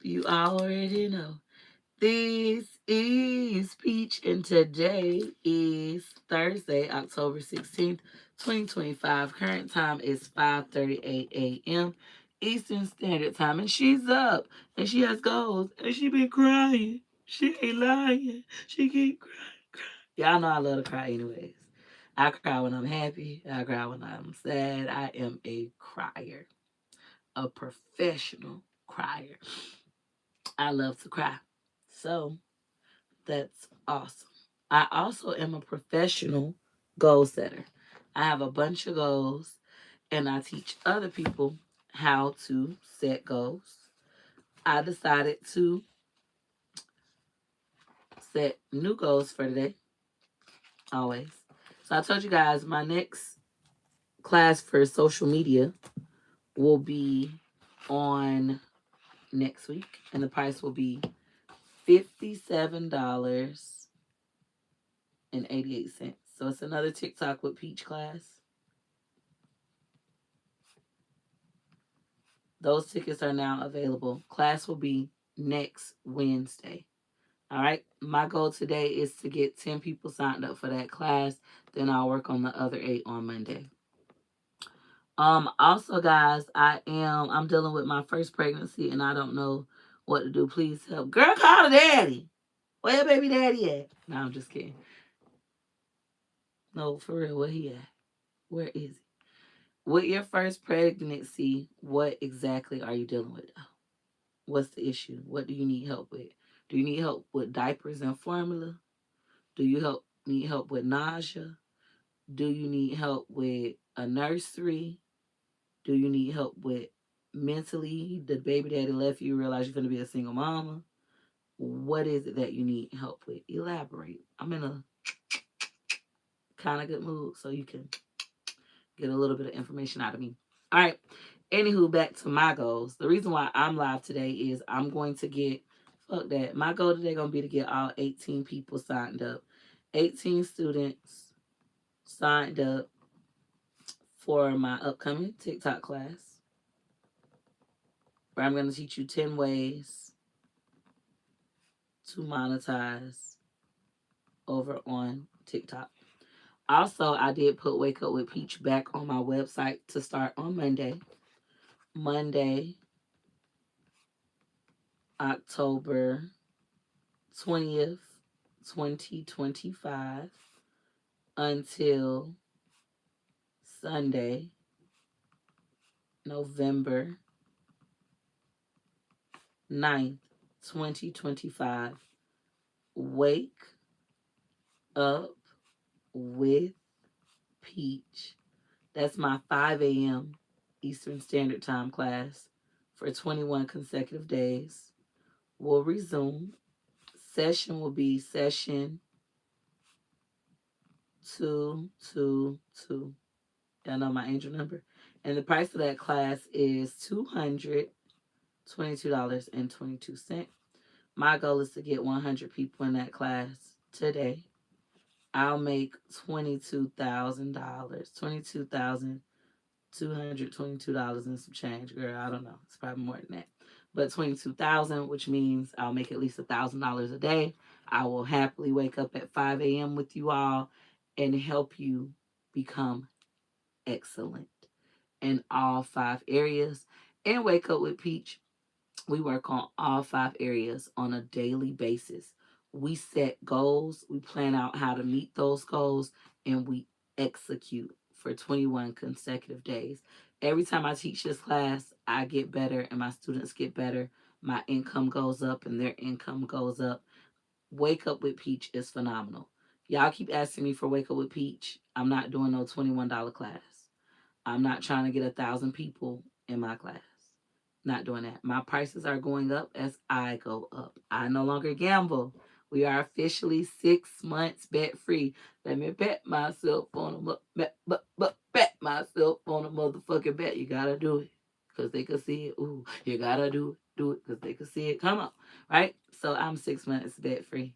You already know. This is Peach, and today is Thursday, October 16th, 2025. Current time is 5:38 a.m. Eastern Standard Time, and she's up, and she has goals, and she been crying. She ain't lying. She keep crying. Y'all know I love to cry anyways. I cry when I'm happy. I cry when I'm sad. I am a crier, a professional crier. I love to cry. So that's awesome. I also am a professional goal setter. I have a bunch of goals and I teach other people how to set goals. I decided to set new goals for today, always. So I told you guys my next class for social media will be on next week, and the price will be $57.88. So it's another TikTok with Peach class. Those tickets are now available. Class will be next Wednesday. All right. My goal today is to get 10 people signed up for that class. Then I'll work on the other 8 on Monday. Also guys, I'm dealing with my first pregnancy and I don't know what to do. Please help. Girl, call the daddy. Where your baby daddy at? No, I'm just kidding. No, for real, where he at? Where is he? With your first pregnancy, what exactly are you dealing with? What's the issue? What do you need help with? Do you need help with diapers and formula? Do you need help with nausea? Do you need help with a nursery? Do you need help with mentally? The baby daddy left you, realize you're going to be a single mama? What is it that you need help with? Elaborate. I'm in a kind of good mood so you can get a little bit of information out of me. All right. Anywho, back to my goals. The reason why I'm live today is I'm going to get, fuck that. My goal today going to be to get all 18 people signed up. 18 students signed up for my upcoming TikTok class where I'm going to teach you 10 ways to monetize over on TikTok. Also, I did put Wake Up with Peach back on my website to start on Monday. Monday, October 20th, 2025 until Sunday, November 9th, 2025. Wake Up with Peach. That's my 5 a.m. Eastern Standard Time class for 21 consecutive days. Will resume. Session will be session 222. Y'all know my angel number. And the price of that class is $222.22. My goal is to get 100 people in that class today. I'll make $22,000. $22,222 and some change, girl. I don't know. It's probably more than that. But 22,000, which means I'll make at least $1,000 a day. I will happily wake up at 5 a.m. with you all and help you become excellent in all 5 areas. And Wake Up with Peach, we work on all 5 areas on a daily basis. We set goals, we plan out how to meet those goals, and we execute for 21 consecutive days. Every time I teach this class, I get better and my students get better. My income goes up and their income goes up. Wake Up with Peach is phenomenal. Y'all keep asking me for Wake Up with Peach. I'm not doing no $21 class. I'm not trying to get 1,000 people in my class. Not doing that. My prices are going up as I go up. I no longer gamble. We are officially 6 months bet free. Let me bet myself on bet myself on a motherfucking bet. You gotta do it because they can see it. Ooh, you gotta do it because they can see it. Come on, right? So I'm 6 months bet free.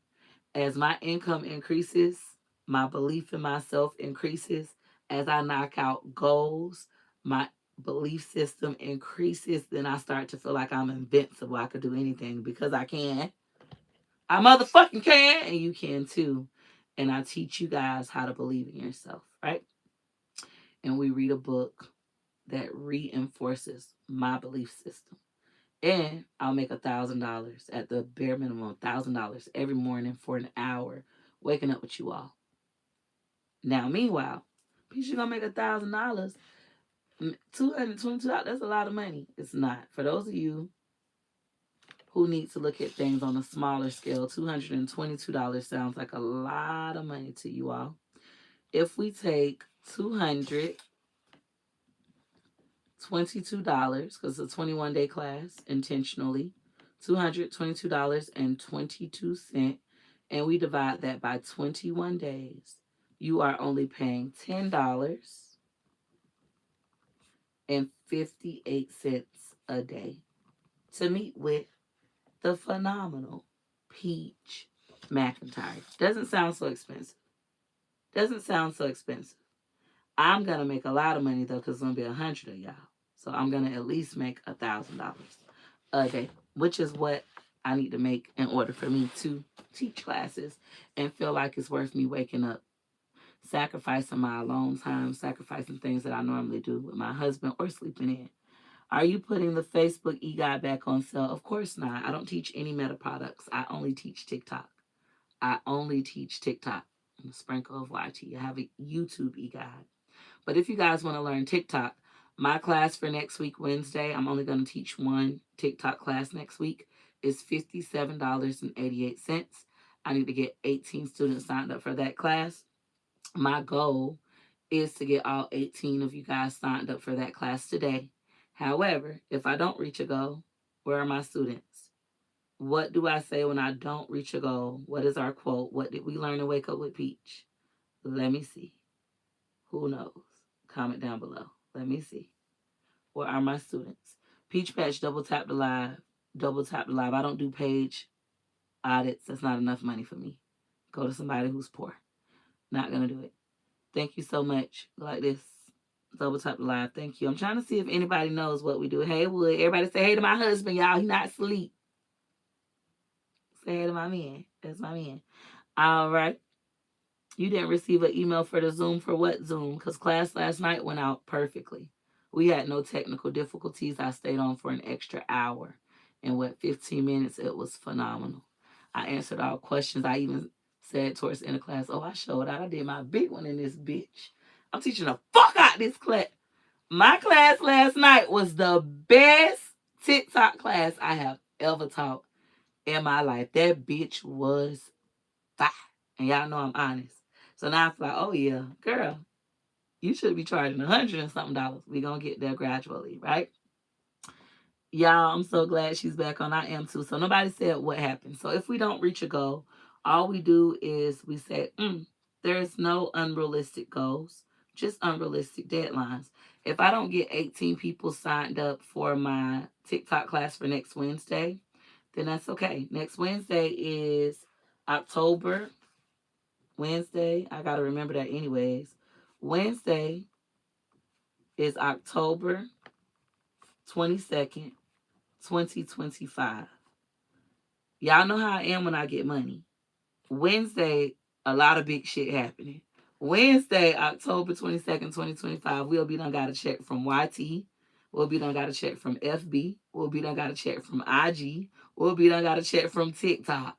As my income increases, my belief in myself increases. As I knock out goals, my belief system increases, then I start to feel like I'm invincible. I could do anything because I can. I motherfucking can, and you can too. And I teach you guys how to believe in yourself, right? And we read a book that reinforces my belief system. And I'll make $1,000 at the bare minimum, $1,000 every morning for an hour, waking up with you all. Now, meanwhile, Peach, you're gonna make $1,000. $222, that's a lot of money. It's not. For those of you who need to look at things on a smaller scale, $222 sounds like a lot of money to you all. If we take $222, because it's a 21-day class, intentionally, $222.22, and we divide that by 21 days, you are only paying $10.58 a day to meet with the phenomenal Peach McIntyre. Doesn't sound so expensive. Doesn't sound so expensive. I'm gonna make a lot of money though, because it's gonna be 100 of y'all. So I'm gonna at least make $1,000 a day, which is what I need to make in order for me to teach classes and feel like it's worth me waking up, sacrificing my alone time, sacrificing things that I normally do with my husband or sleeping in. Are you putting the Facebook e-guide back on sale? Of course not. I don't teach any meta products. I only teach TikTok. I only teach TikTok and a sprinkle of YT. I have a YouTube e-guide. But if you guys want to learn TikTok, my class for next week, Wednesday, I'm only going to teach one TikTok class next week, is $57.88. I need to get 18 students signed up for that class. My goal is to get all 18 of you guys signed up for that class today. However, if I don't reach a goal, where are my students? What do I say when I don't reach a goal? What is our quote? What did we learn to Wake Up with Peach? Let me see. Who knows? Comment down below. Let me see. Where are my students? Peach Patch, double tap the live. Double tap the live. I don't do page audits. That's not enough money for me. Go to somebody who's poor. Not going to do it. Thank you so much. Like this. Double tap the live. Thank you. I'm trying to see if anybody knows what we do. Hey, Wood. Everybody say hey to my husband, y'all. He not asleep. Say hey to my man. That's my man. All right. You didn't receive an email for the Zoom for what Zoom? Because class last night went out perfectly. We had no technical difficulties. I stayed on for an extra hour. And 15 minutes, it was phenomenal. I answered all questions. I even said towards the end of class, oh, I showed out. I did my big one in this bitch. I'm teaching the fuck out this class. My class last night was the best TikTok class I have ever taught in my life. That bitch was fire. And y'all know I'm honest. So now I feel like, oh yeah, girl, you should be charging $100 and something. We gonna get there gradually, right? Y'all, I'm so glad she's back on. I am too. So nobody said what happened. So if we don't reach a goal, all we do is we say, there's no unrealistic goals, just unrealistic deadlines. If I don't get 18 people signed up for my TikTok class for next Wednesday, then that's okay. Next Wednesday is October. Wednesday, I got to remember that anyways. Wednesday is October 22nd, 2025. Y'all know how I am when I get money. Wednesday, a lot of big shit happening. Wednesday, October 22nd, 2025, we'll be done got a check from YT. We'll be done got a check from FB. We'll be done got a check from IG. We'll be done got a check from TikTok.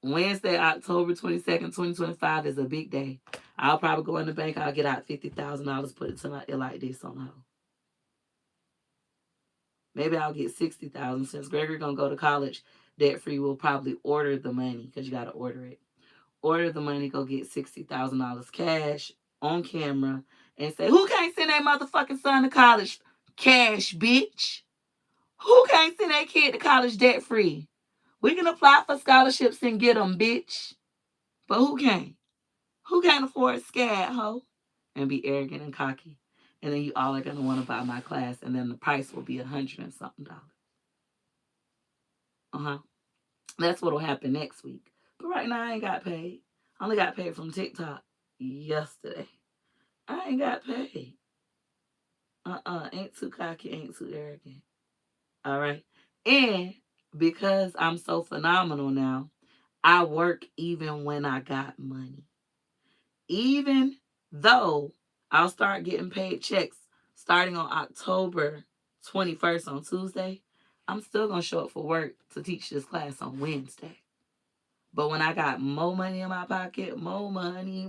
Wednesday, October 22nd, 2025 is a big day. I'll probably go in the bank. I'll get out $50,000, put it to my ear like this on her. Maybe I'll get $60,000 since Gregory gonna go to college debt free. We'll probably order the money because you gotta order it. Order the money, go get $60,000 cash on camera and say, who can't send their motherfucking son to college cash, bitch? Who can't send their kid to college debt free? We can apply for scholarships and get them, bitch. But who can't? Who can't afford SCAD, ho? And be arrogant and cocky. And then you all are going to want to buy my class. And then the price will be $100 and something. That's what will happen next week. But right now, I ain't got paid. I only got paid from TikTok yesterday. I ain't got paid. Ain't too cocky, ain't too arrogant. All right. And because I'm so phenomenal now, I work even when I got money. Even though I'll start getting paid checks starting on October 21st on Tuesday, I'm still going to show up for work to teach this class on Wednesday. But when I got more money in my pocket, more money,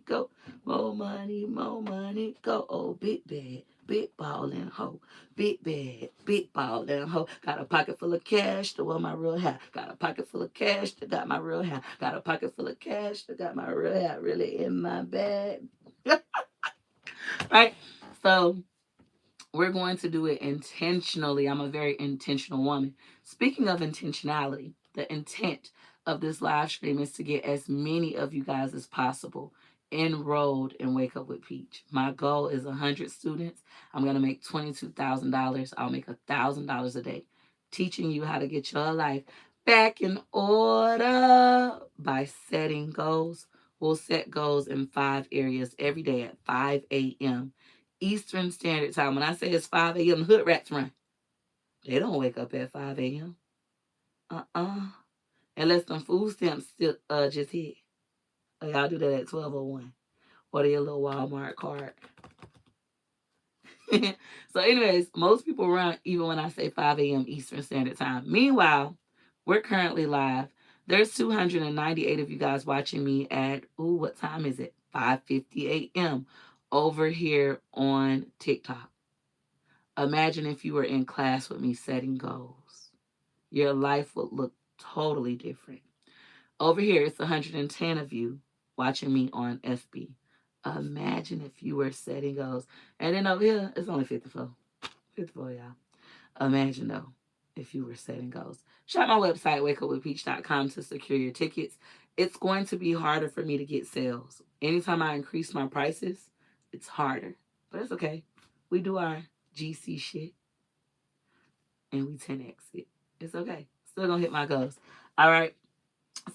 go. More money, go. Oh, big bad, big ballin' hoe. Big bad, big ballin' hoe. Got a pocket full of cash to wear my real hat. Got a pocket full of cash that got my real hat. Got a pocket full of cash that got my real hat really in my bag. Right? So we're going to do it intentionally. I'm a very intentional woman. Speaking of intentionality, the intent of this live stream is to get as many of you guys as possible enrolled in Wake Up with Peach. My goal is 100 students. I'm going to make $22,000. I'll make $1,000 a day teaching you how to get your life back in order by setting goals. We'll set goals in 5 areas every day at 5 a.m. Eastern Standard Time. When I say it's 5 a.m., hood rats run. They don't wake up at 5 a.m. Uh-uh. Unless them food stamps still just hit. Y'all do that at 12:01. Or your little Walmart card. So, anyways, most people run even when I say 5 a.m. Eastern Standard Time. Meanwhile, we're currently live. There's 298 of you guys watching me at, what time is it? 5:50 a.m. over here on TikTok. Imagine if you were in class with me setting goals. Your life would look totally different. Over here, it's 110 of you watching me on FB. Imagine if you were setting goals. And then over here, it's only 54. 54, y'all. Imagine, though, if you were setting goals. Shop my website, wakeupwithpeach.com, to secure your tickets. It's going to be harder for me to get sales. Anytime I increase my prices, it's harder. But it's okay. We do our GC shit and we 10x it. It's okay. Still gonna hit my goals. All right.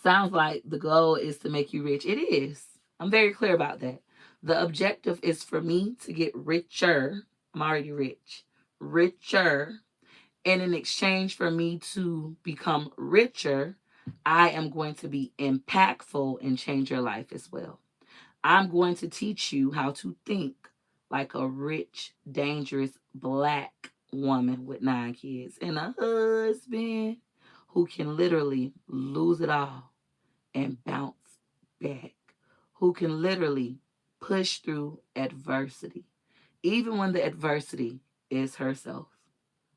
Sounds like the goal is to make you rich. It is. I'm very clear about that. The objective is for me to get richer. I'm already rich. Richer. And in exchange for me to become richer, I am going to be impactful and change your life as well. I'm going to teach you how to think like a rich, dangerous black woman with 9 kids and a husband who can literally lose it all and bounce back, who can literally push through adversity, even when the adversity is herself.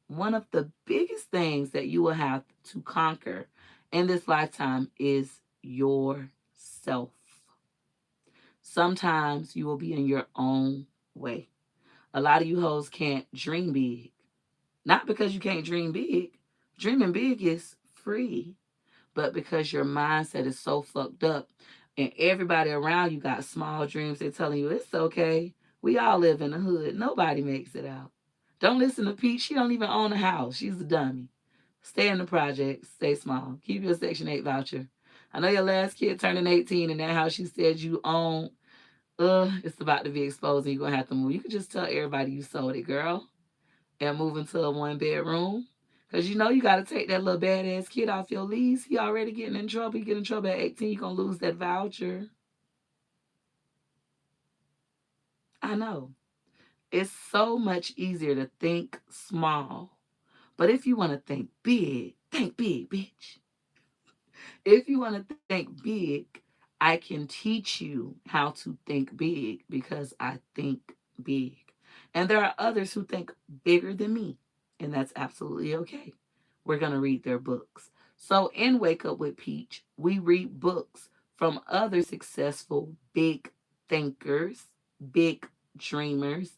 One of the biggest things that you will have to conquer in this lifetime is yourself. Sometimes you will be in your own way. A lot of you hoes can't dream big. Not because you can't dream big. Dreaming big is free. But because your mindset is so fucked up and everybody around you got small dreams, they're telling you it's okay. We all live in the hood. Nobody makes it out. Don't listen to Pete. She don't even own a house. She's a dummy. Stay in the projects. Stay small. Keep your Section 8 voucher. I know your last kid turning 18 and that house you said you own, it's about to be exposed and you're going to have to move. You could just tell everybody you sold it, girl, and move into a 1 bedroom. Because you know you got to take that little badass kid off your lease. He already getting in trouble. You get in trouble at 18, you're going to lose that voucher. I know. It's so much easier to think small. But if you want to think big, bitch. If you want to think big, I can teach you how to think big because I think big. And there are others who think bigger than me, and that's absolutely okay. We're going to read their books. So in Wake Up with Peach, we read books from other successful big thinkers, big dreamers,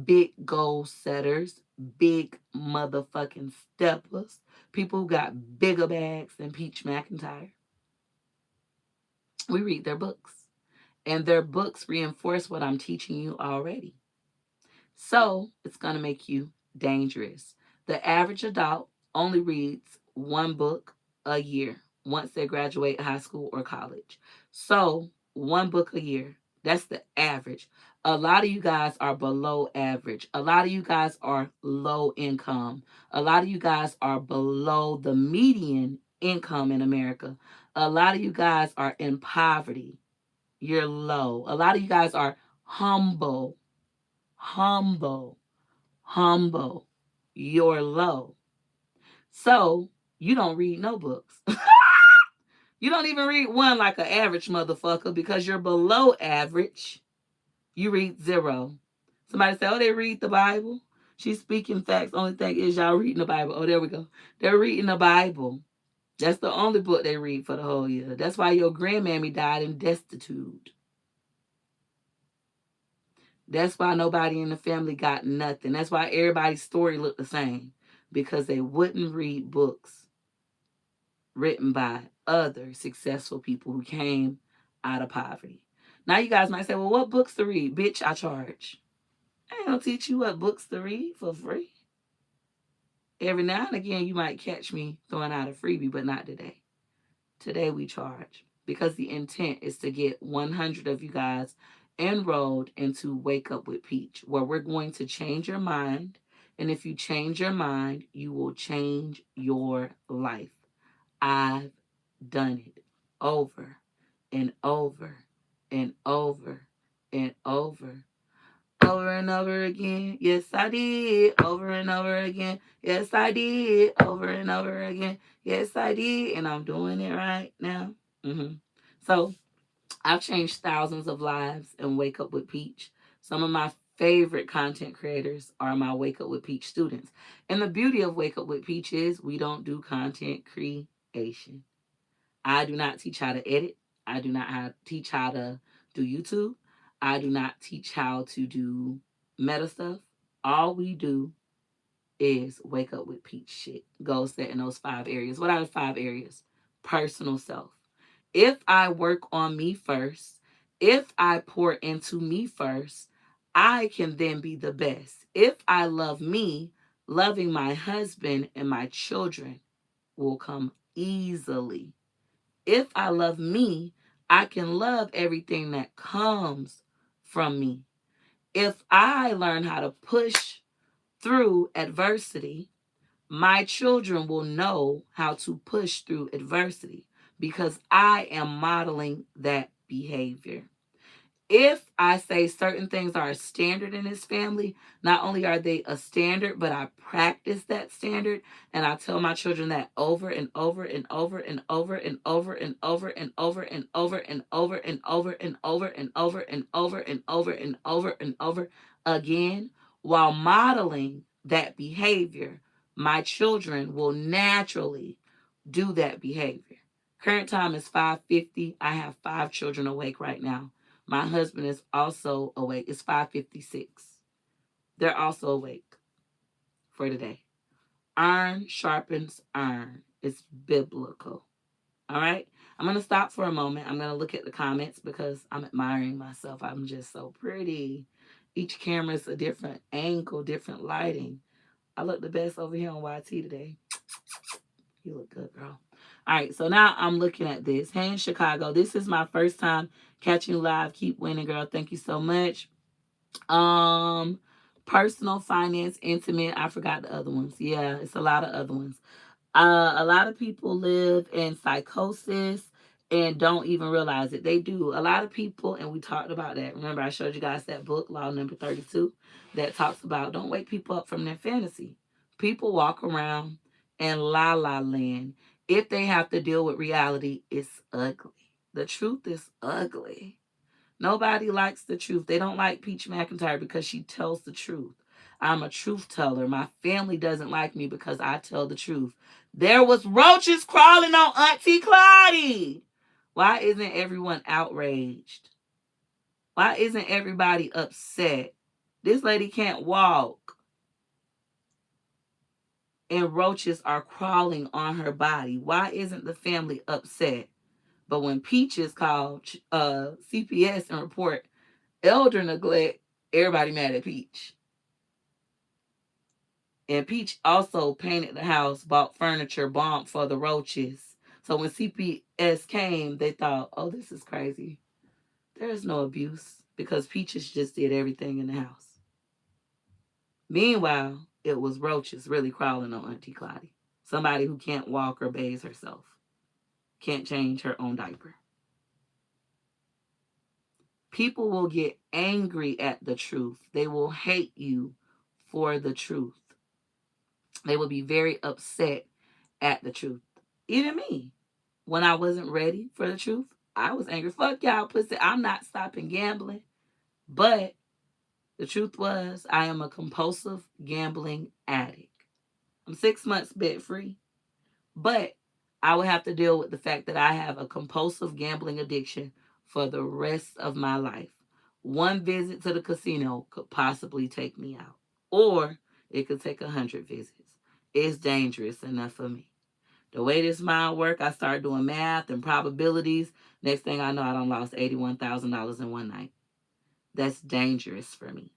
big goal setters, big motherfucking steppers, people who got bigger bags than Peach McIntyre. We read their books, and their books reinforce what I'm teaching you already. So it's going to make you dangerous. The average adult only reads 1 book a year once they graduate high school or college. So 1 book a year, that's the average. A lot of you guys are below average. A lot of you guys are low income. A lot of you guys are below the median income in America. A lot of you guys are in poverty. You're low. A lot of you guys are humble, humble, humble. You're low. So you don't read no books. You don't even read one like an average motherfucker because you're below average. You read zero. Somebody say, oh, they read the Bible. She's speaking facts. Only thing is y'all reading the Bible. Oh, there we go. They're reading the Bible. That's the only book they read for the whole year. That's why your grandmammy died in destitute. That's why nobody in the family got nothing. That's why everybody's story looked the same. Because they wouldn't read books written by other successful people who came out of poverty. Now you guys might say, well, what books to read? Bitch, I charge. I ain't gonna teach you what books to read for free. Every now and again, you might catch me throwing out a freebie, but not today. Today we charge because the intent is to get 100 of you guys enrolled into Wake Up with Peach, where we're going to change your mind. And if you change your mind, you will change your life. I've done it over and over and over and over and over again. Yes, I did. Over and over again. Yes, I did. Over and over again. Yes, I did. And I'm doing it right now. So I've changed thousands of lives in Wake Up with Peach. Some of my favorite content creators are my Wake Up with Peach students. And the beauty of Wake Up with Peach is we don't do content creation. I do not teach how to edit. I do not teach how to do YouTube. I do not teach how to do meta stuff. All we do is Wake Up with Peach shit. Goal set in those 5 areas. What are the 5 areas? Personal self. If I work on me first, if I pour into me first, I can then be the best. If I love me, loving my husband and my children will come easily. If I love me, I can love everything that comes from me. If I learn how to push through adversity, my children will know how to push through adversity because I am modeling that behavior. If I say certain things are a standard in this family, not only are they a standard, but I practice that standard. And I tell my children that over and over and over and over and over and over and over and over and over and over and over and over and over and over and over and over again, while modeling that behavior, my children will naturally do that behavior. Current time is 5:50. I have 5 children awake right now. My husband is also awake. It's 5:56. They're also awake for today. Iron sharpens iron. It's biblical. All right? I'm going to stop for a moment. I'm going to look at the comments because I'm admiring myself. I'm just so pretty. Each camera is a different angle, different lighting. I look the best over here on YT today. You look good, girl. All right, so now I'm looking at this. Hey, in Chicago, this is my first time catching you live. Keep winning, girl. Thank you so much. Personal, finance, intimate. I forgot the other ones. Yeah, it's a lot of other ones. A lot of people live in psychosis and don't even realize it. They do. A lot of people, and we talked about that. Remember, I showed you guys that book, Law Number 32, that talks about don't wake people up from their fantasy. People walk around in la la land. If they have to deal with reality, it's ugly. The truth is ugly. Nobody likes the truth. They don't like Peach McIntyre because she tells the truth. I'm a truth teller. My family doesn't like me because I tell the truth. There was roaches crawling on Auntie Claudie. Why isn't everyone outraged? Why isn't everybody upset? This lady can't walk. And roaches are crawling on her body. Why isn't the family upset? But when Peaches called CPS and report elder neglect, everybody mad at Peach. And Peach also painted the house, bought furniture, bombed for the roaches. So when CPS came, they thought, oh, this is crazy. There is no abuse because Peaches just did everything in the house. Meanwhile, it was roaches really crawling on Auntie Claudia. Somebody who can't walk or bathe herself, can't change her own diaper. People will get angry at the truth. They will hate you for the truth. They will be very upset at the truth. Even me, when I wasn't ready for the truth, I was angry. Fuck y'all, pussy. I'm not stopping gambling. But the truth was, I am a compulsive gambling addict. I'm 6 months bed free, but I would have to deal with the fact that I have a compulsive gambling addiction for the rest of my life. One visit to the casino could possibly take me out, or it could take 100 visits. It's dangerous enough for me. The way this mind work, I start doing math and probabilities. Next thing I know, I done lost $81,000 in one night. That's dangerous for me.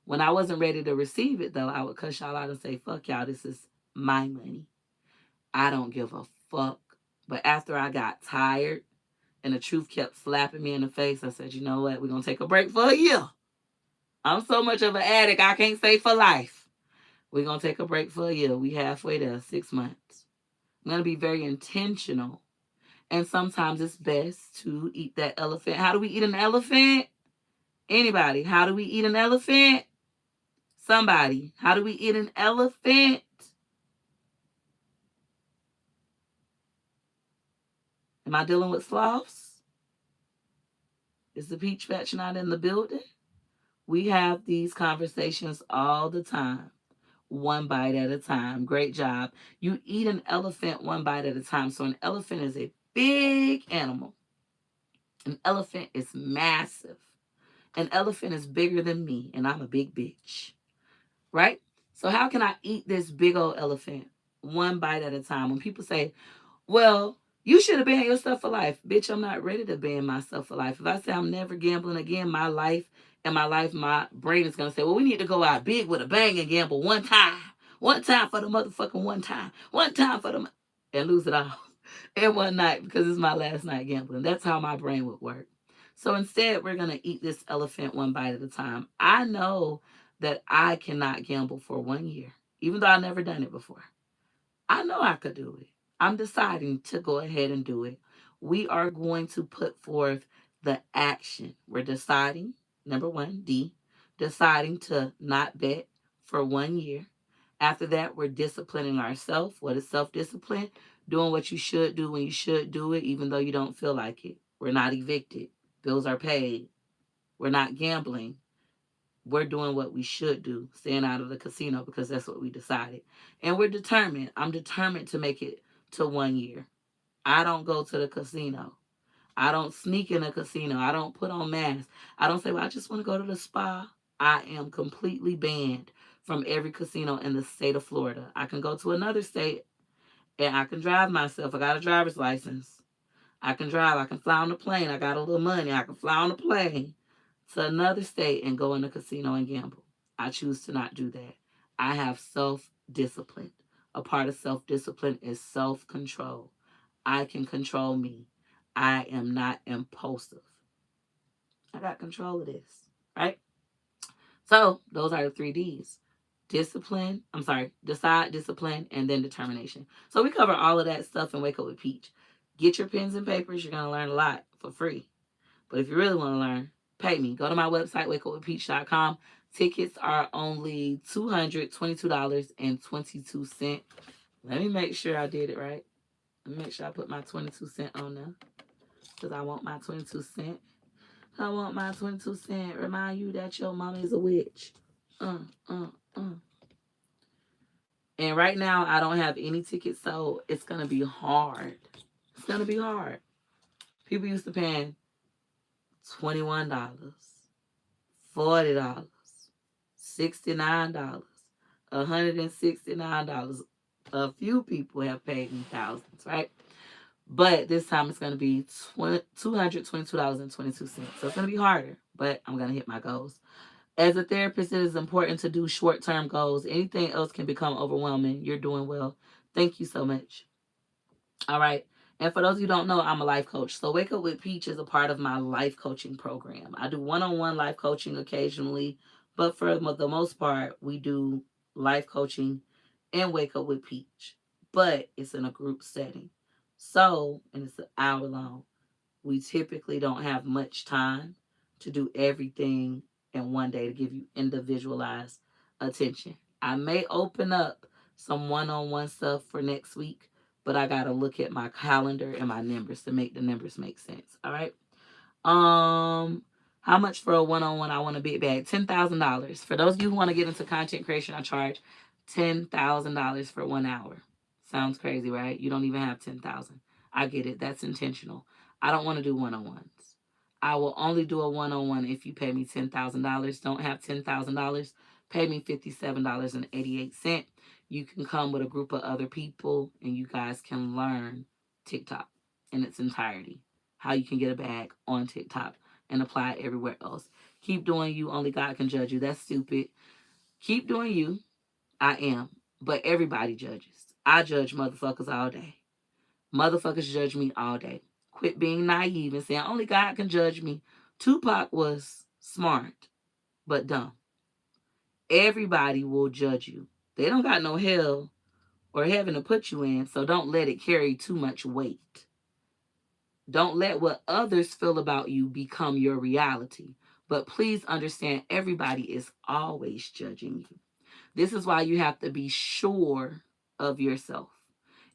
When I wasn't ready to receive it, though, I would cuss y'all out and say, fuck y'all, this is my money. I don't give a fuck. But after I got tired and the truth kept slapping me in the face, I said, you know what? We're going to take a break for a year. I'm so much of an addict, I can't say for life. We're going to take a break for a year. We halfway there, 6 months. I'm going to be very intentional. And sometimes it's best to eat that elephant. How do we eat an elephant? Anybody? How do we eat an elephant? Somebody. How do we eat an elephant? Am I dealing with sloths? Is the peach fetch not in the building? We have these conversations all the time. One bite at a time. Great job. You eat an elephant one bite at a time. So an elephant is a big animal. An elephant is massive. An elephant is bigger than me, and I'm a big bitch. Right? So how can I eat this big old elephant one bite at a time? When people say, well, you should have banned yourself for life. Bitch, I'm not ready to ban myself for life. If I say I'm never gambling again, my brain is going to say, well, we need to go out big with a bang and gamble one time. One time for the motherfucking one time. One time for the... and lose it all in one night because it's my last night gambling. That's how my brain would work. So instead, we're going to eat this elephant one bite at a time. I know that I cannot gamble for 1 year, even though I've never done it before. I know I could do it. I'm deciding to go ahead and do it. We are going to put forth the action. We're deciding, number one, D, deciding to not bet for 1 year. After that, we're disciplining ourselves. What is self-discipline? Doing what you should do when you should do it, even though you don't feel like it. We're not evicted. Bills are paid. We're not gambling. We're doing what we should do, staying out of the casino because that's what we decided. And we're determined. I'm determined to make it to 1 year. I don't go to the casino. I don't sneak in a casino. I don't put on masks. I don't say, well, I just want to go to the spa. I am completely banned from every casino in the state of Florida. I can go to another state and I can drive myself. I got a driver's license. I can drive. I can fly on a plane. I got a little money. I can fly on a plane to another state and go in a casino and gamble. I choose to not do that. I have self-discipline. A part of self-discipline is self-control. I can control me. I am not impulsive. I got control of this, right? So those are the 3 Ds. Decide, discipline, and then determination. So we cover all of that stuff in Wake Up with Peach. Get your pens and papers. You're going to learn a lot for free. But if you really want to learn, pay me. Go to my website, wakeupwithpeach.com. Tickets are only $222.22. Let me make sure I did it right. Let me make sure I put my 22 cent on there. Because I want my 22 cent. I want my 22 cent. Remind you that your mama is a witch. And right now, I don't have any tickets, so it's going to be hard. It's going to be hard. People used to pay $21, $40, $69, $169. A few people have paid me thousands, right? But this time it's going to be $222.22. So it's going to be harder, but I'm going to hit my goals. As a therapist, it is important to do short-term goals. Anything else can become overwhelming. You're doing well. Thank you so much. All right. And for those of you who don't know, I'm a life coach. So Wake Up with Peach is a part of my life coaching program. I do one-on-one life coaching occasionally, but for the most part, we do life coaching and Wake Up with Peach. But it's in a group setting. So, and it's an hour long. We typically don't have much time to do everything in one day to give you individualized attention. I may open up some one-on-one stuff for next week, but I got to look at my calendar and my numbers to make the numbers make sense. All right. Um, how much for a one-on-one? I want a big bag. $10,000. For those of you who want to get into content creation, I charge $10,000 for 1 hour. Sounds crazy, right? You don't even have 10,000. I get it. That's intentional. I don't want to do one-on-ones. I will only do a one-on-one if you pay me $10,000. Don't have $10,000. Pay me $57.88. You can come with a group of other people and you guys can learn TikTok in its entirety. How you can get a bag on TikTok and apply it everywhere else. Keep doing you. Only God can judge you. That's stupid. Keep doing you. I am. But everybody judges. I judge motherfuckers all day. Motherfuckers judge me all day. Quit being naive and saying only God can judge me. Tupac was smart, but dumb. Everybody will judge you. They don't got no hell or heaven to put you in, so don't let it carry too much weight. Don't let what others feel about you become your reality. But please understand, everybody is always judging you. This is why you have to be sure of yourself.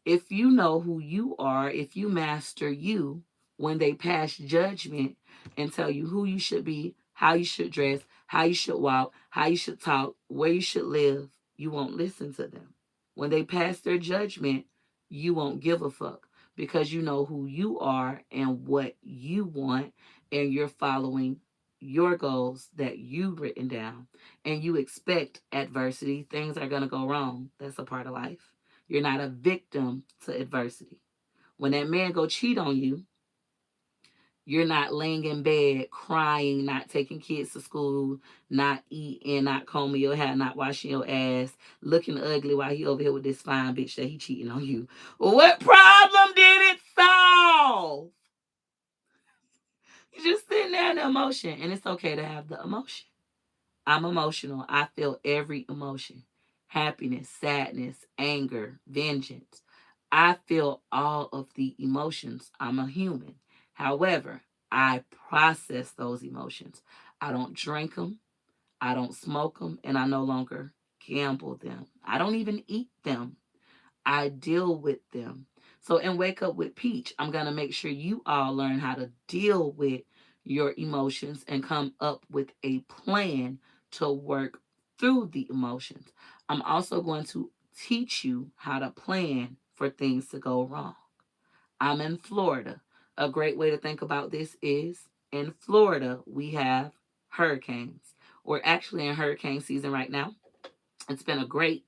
If you know who you are, if you master you, when they pass judgment and tell you who you should be, how you should dress, how you should walk, how you should talk, where you should live, you won't listen to them. When they pass their judgment, you won't give a fuck because you know who you are and what you want, and you're following your goals that you've written down. And you expect adversity. Things are going to go wrong. That's a part of life. You're not a victim to adversity. When that man go cheat on you, you're not laying in bed crying, not taking kids to school, not eating, not combing your hair, not washing your ass, looking ugly while he over here with this fine bitch that he cheating on you. What problem did it solve? You're just sitting there in the emotion, and it's okay to have the emotion. I'm emotional. I feel every emotion: happiness, sadness, anger, vengeance. I feel all of the emotions. I'm a human. However, I process those emotions. I don't drink them, I don't smoke them, and I no longer gamble them. I don't even eat them. I deal with them. So in Wake Up with Peach, I'm going to make sure you all learn how to deal with your emotions and come up with a plan to work through the emotions. I'm also going to teach you how to plan for things to go wrong. I'm in Florida. A great way to think about this is in Florida, we have hurricanes. We're actually in hurricane season right now. It's been a great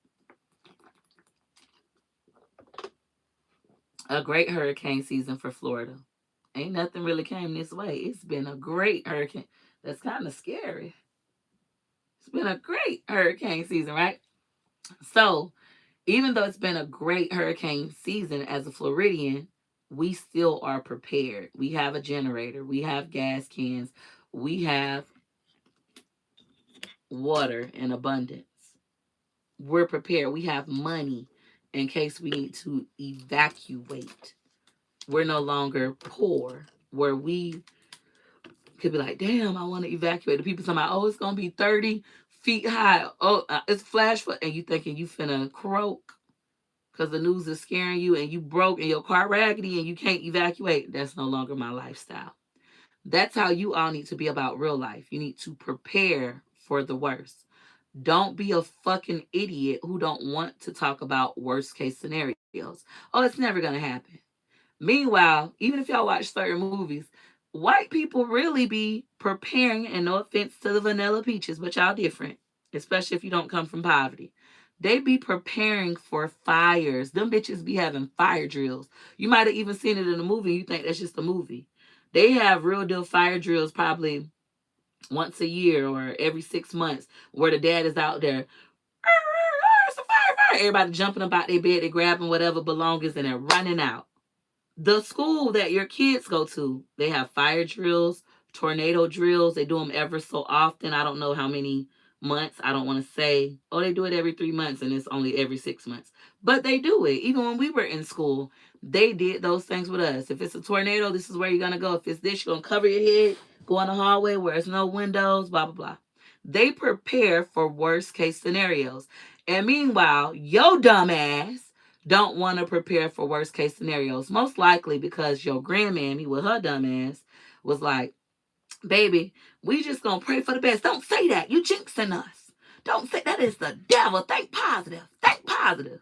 hurricane season for Florida. Ain't nothing really came this way. It's been a great hurricane. That's kind of scary. It's been a great hurricane season, right? So, even though it's been a great hurricane season as a Floridian, we still are prepared. We have a generator, we have gas cans, we have water in abundance. We're prepared. We have money in case we need to evacuate. We're no longer poor, where we could be like, damn, I want to evacuate. The people talking about, oh, it's gonna be 30 feet high. Oh, it's flash flood, and you thinking you finna croak because the news is scaring you, and you broke and your car raggedy and you can't evacuate. That's no longer my lifestyle. That's how you all need to be about real life. You need to prepare for the worst. Don't be a fucking idiot who don't want to talk about worst case scenarios. Oh, it's never gonna happen. Meanwhile, even if y'all watch certain movies, white people really be preparing, and no offense to the vanilla peaches, but y'all different, especially if you don't come from poverty. They be preparing for fires. Them bitches be having fire drills. You might have even seen it in a movie. You think that's just a movie. They have real deal fire drills probably once a year or every 6 months where the dad is out there. It's a fire, fire. Everybody jumping about their bed, they grabbing whatever belongings and they're running out. The school that your kids go to, they have fire drills, tornado drills. They do them ever so often. I don't know how many months. I don't want to say, oh, they do it every 3 months and it's only every 6 months. But they do it. Even when we were in school, they did those things with us. If it's a tornado, this is where you're going to go. If it's this, you're going to cover your head, go in the hallway where there's no windows, blah, blah, blah. They prepare for worst case scenarios. And meanwhile, your dumb ass don't want to prepare for worst case scenarios. Most likely because your grandmammy with her dumb ass was like, baby, we just gonna pray for the best. Don't say that. You jinxing us. Don't say that is the devil. Think positive. Think positive.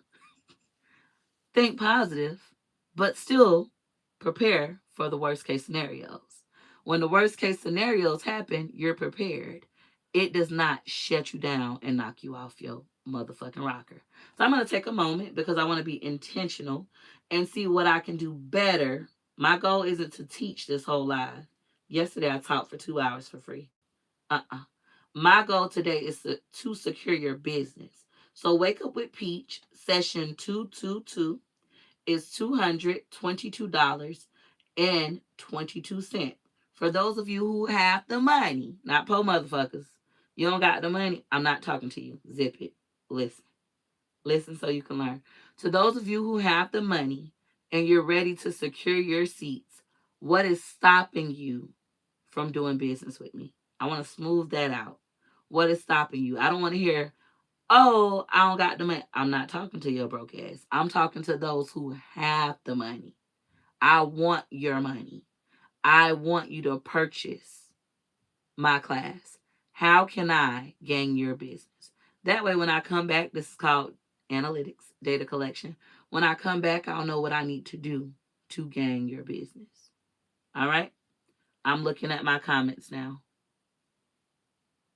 Think positive, but still prepare for the worst case scenarios. When the worst case scenarios happen, you're prepared. It does not shut you down and knock you off your motherfucking rocker. So I'm going to take a moment because I want to be intentional and see what I can do better. My goal isn't to teach this whole live. Yesterday I taught for 2 hours for free. My goal today is to secure your business. So Wake Up with Peach, session 222 is $222.22. For those of you who have the money, not po motherfuckers, you don't got the money, I'm not talking to you. Zip it. Listen. Listen so you can learn. To those of you who have the money and you're ready to secure your seats, what is stopping you from doing business with me? I want to smooth that out. What is stopping you? I don't want to hear, oh, I don't got the money. I'm not talking to your broke ass. I'm talking to those who have the money. I want your money. I want you to purchase my class. How can I gain your business? That way, when I come back, this is called analytics, data collection. When I come back, I'll know what I need to do to gain your business. All right? I'm looking at my comments now.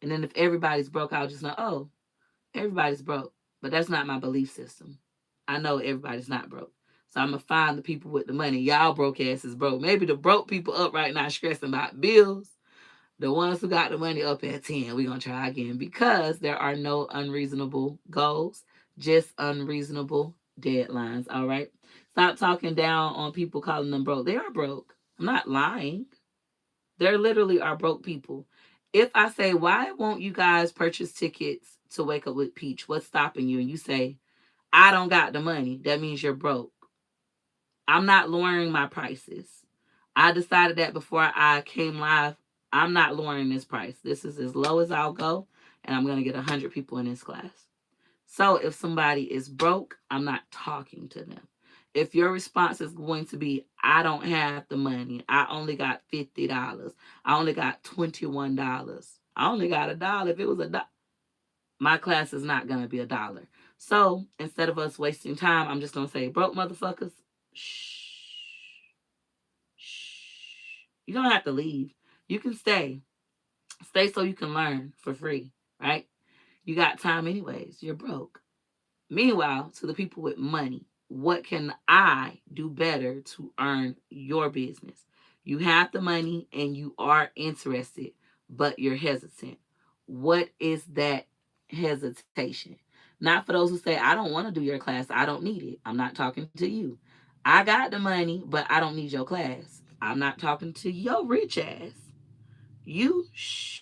And then if everybody's broke, I'll just know, oh, everybody's broke. But that's not my belief system. I know everybody's not broke. So I'm going to find the people with the money. Y'all broke asses broke. Maybe the broke people up right now stressing about bills. The ones who got the money up at 10, we're going to try again because there are no unreasonable goals, just unreasonable deadlines, all right? Stop talking down on people calling them broke. They are broke. I'm not lying. There literally are broke people. If I say, why won't you guys purchase tickets to Wake Up with Peach? What's stopping you? And you say, I don't got the money. That means you're broke. I'm not lowering my prices. I decided that before I came live. I'm not lowering this price. This is as low as I'll go, and I'm going to get 100 people in this class. So if somebody is broke, I'm not talking to them. If your response is going to be, I don't have the money. I only got $50. I only got $21. I only got $1. If it was $1, my class is not going to be $1. So instead of us wasting time, I'm just going to say, broke motherfuckers, shh. You don't have to leave. You can stay. Stay so you can learn for free, right? You got time anyways. You're broke. Meanwhile, to the people with money, what can I do better to earn your business? You have the money and you are interested, but you're hesitant. What is that hesitation? Not for those who say, I don't want to do your class. I don't need it. I'm not talking to you. I got the money, but I don't need your class. I'm not talking to your rich ass. You shh.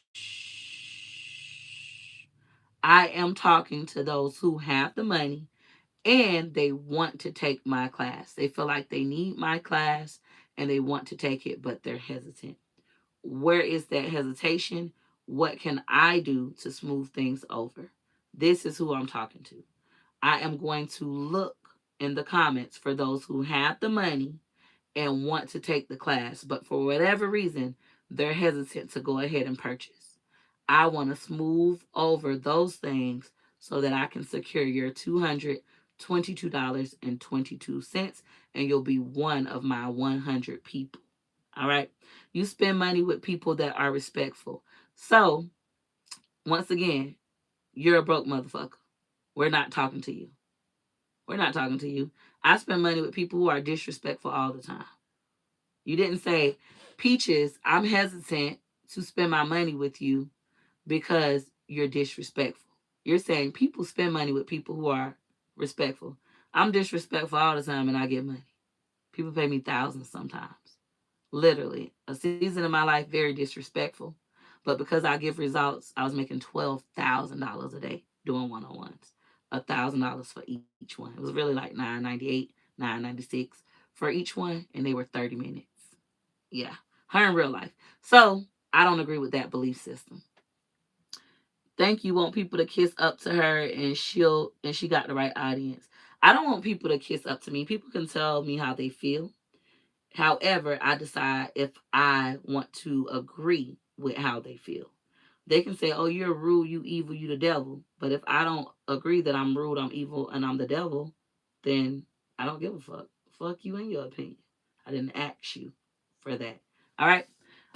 I am talking to those who have the money and they want to take my class. They feel like they need my class and they want to take it, but they're hesitant. Where is that hesitation? What can I do to smooth things over? This is who I'm talking to. I am going to look in the comments for those who have the money and want to take the class, but for whatever reason, they're hesitant to go ahead and purchase. I want to smooth over those things so that I can secure your $222.22 and you'll be one of my 100 people. All right. You spend money with people that are respectful. So, once again, you're a broke motherfucker. We're not talking to you. We're not talking to you. I spend money with people who are disrespectful all the time. You didn't say, Peaches, I'm hesitant to spend my money with you because you're disrespectful. You're saying people spend money with people who are respectful. I'm disrespectful all the time and I get money. People pay me thousands sometimes. Literally, a season of my life very disrespectful, but because I give results, I was making $12,000 a day doing one on ones. $1,000 for each one. It was really like 998, 996 for each one, and they were 30 minutes. Yeah, her in real life. So I don't agree with that belief system. Think you want people to kiss up to her and she got the right audience. I don't want people to kiss up to me. People can tell me how they feel. However, I decide if I want to agree with how they feel. They can say, "Oh, you're rude, you evil, you the devil." But if I don't agree that I'm rude, I'm evil, and I'm the devil, then I don't give a fuck. Fuck you and your opinion. I didn't ask you for that. All right.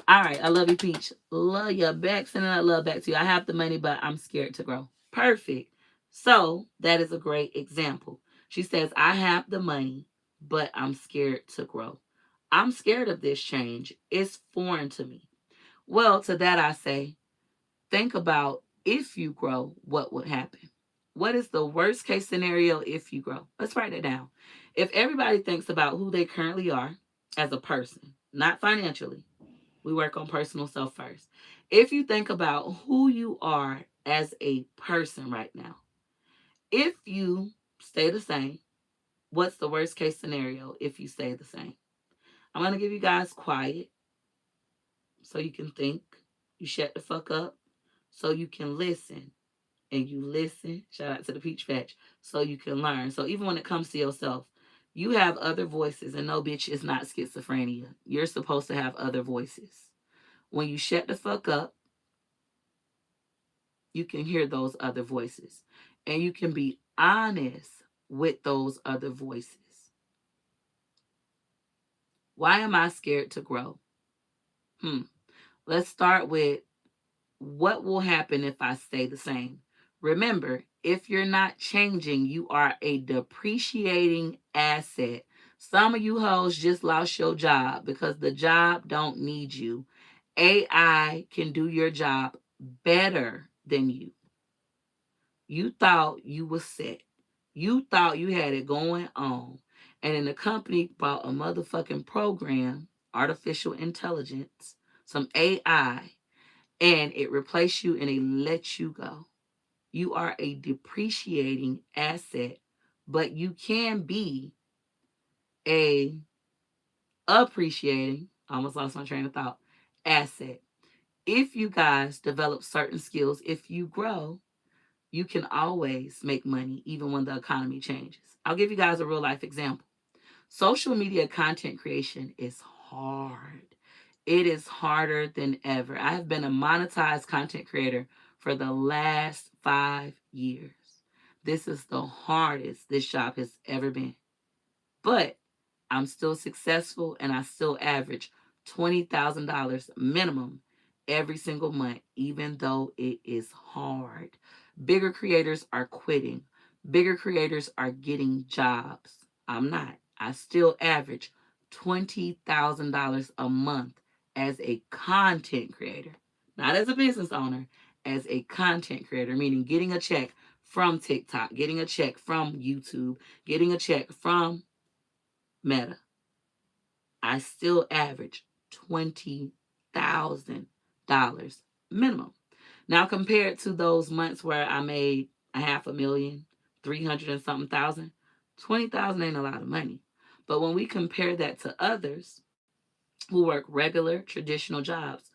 All right. I love you, Peach. Love you back. Sending that love back to you. I have the money, but I'm scared to grow. Perfect. So that is a great example. She says, I have the money, but I'm scared to grow. I'm scared of this change. It's foreign to me. Well, to that I say, think about if you grow, what would happen? What is the worst case scenario if you grow? Let's write it down. If everybody thinks about who they currently are as a person, not financially, we work on personal self first. If you think about who you are as a person right now, if you stay the same, what's the worst case scenario if you stay the same? I'm going to give you guys quiet so you can think. You shut the fuck up so you can listen. And you listen. Shout out to the Peach Patch. So you can learn. So even when it comes to yourself, you have other voices. And no, bitch, it's not schizophrenia. You're supposed to have other voices. When you shut the fuck up, you can hear those other voices. And you can be honest with those other voices. Why am I scared to grow? Let's start with what will happen if I stay the same? Remember, if you're not changing, you are a depreciating asset. Some of you hoes just lost your job because the job don't need you. AI can do your job better than you. You thought you was set. You thought you had it going on. And then the company bought a motherfucking program, artificial intelligence, some AI, and it replaced you and it lets you go. You are a depreciating asset, but you can be a appreciating, I almost lost my train of thought, asset. If you guys develop certain skills, if you grow, you can always make money even when the economy changes. I'll give you guys a real life example. Social media content creation is hard. It is harder than ever. I have been a monetized content creator for the last 5 years. This is the hardest this job has ever been. But I'm still successful and I still average $20,000 minimum every single month, even though it is hard. Bigger creators are quitting, bigger creators are getting jobs. I'm not. I still average $20,000 a month as a content creator, not as a business owner, as a content creator, meaning getting a check from TikTok, getting a check from YouTube, getting a check from Meta. I still average $20,000 minimum. Now, compared to those months where I made a half a million, 300 and something thousand, 20,000 ain't a lot of money. But when we compare that to others who work regular, traditional jobs,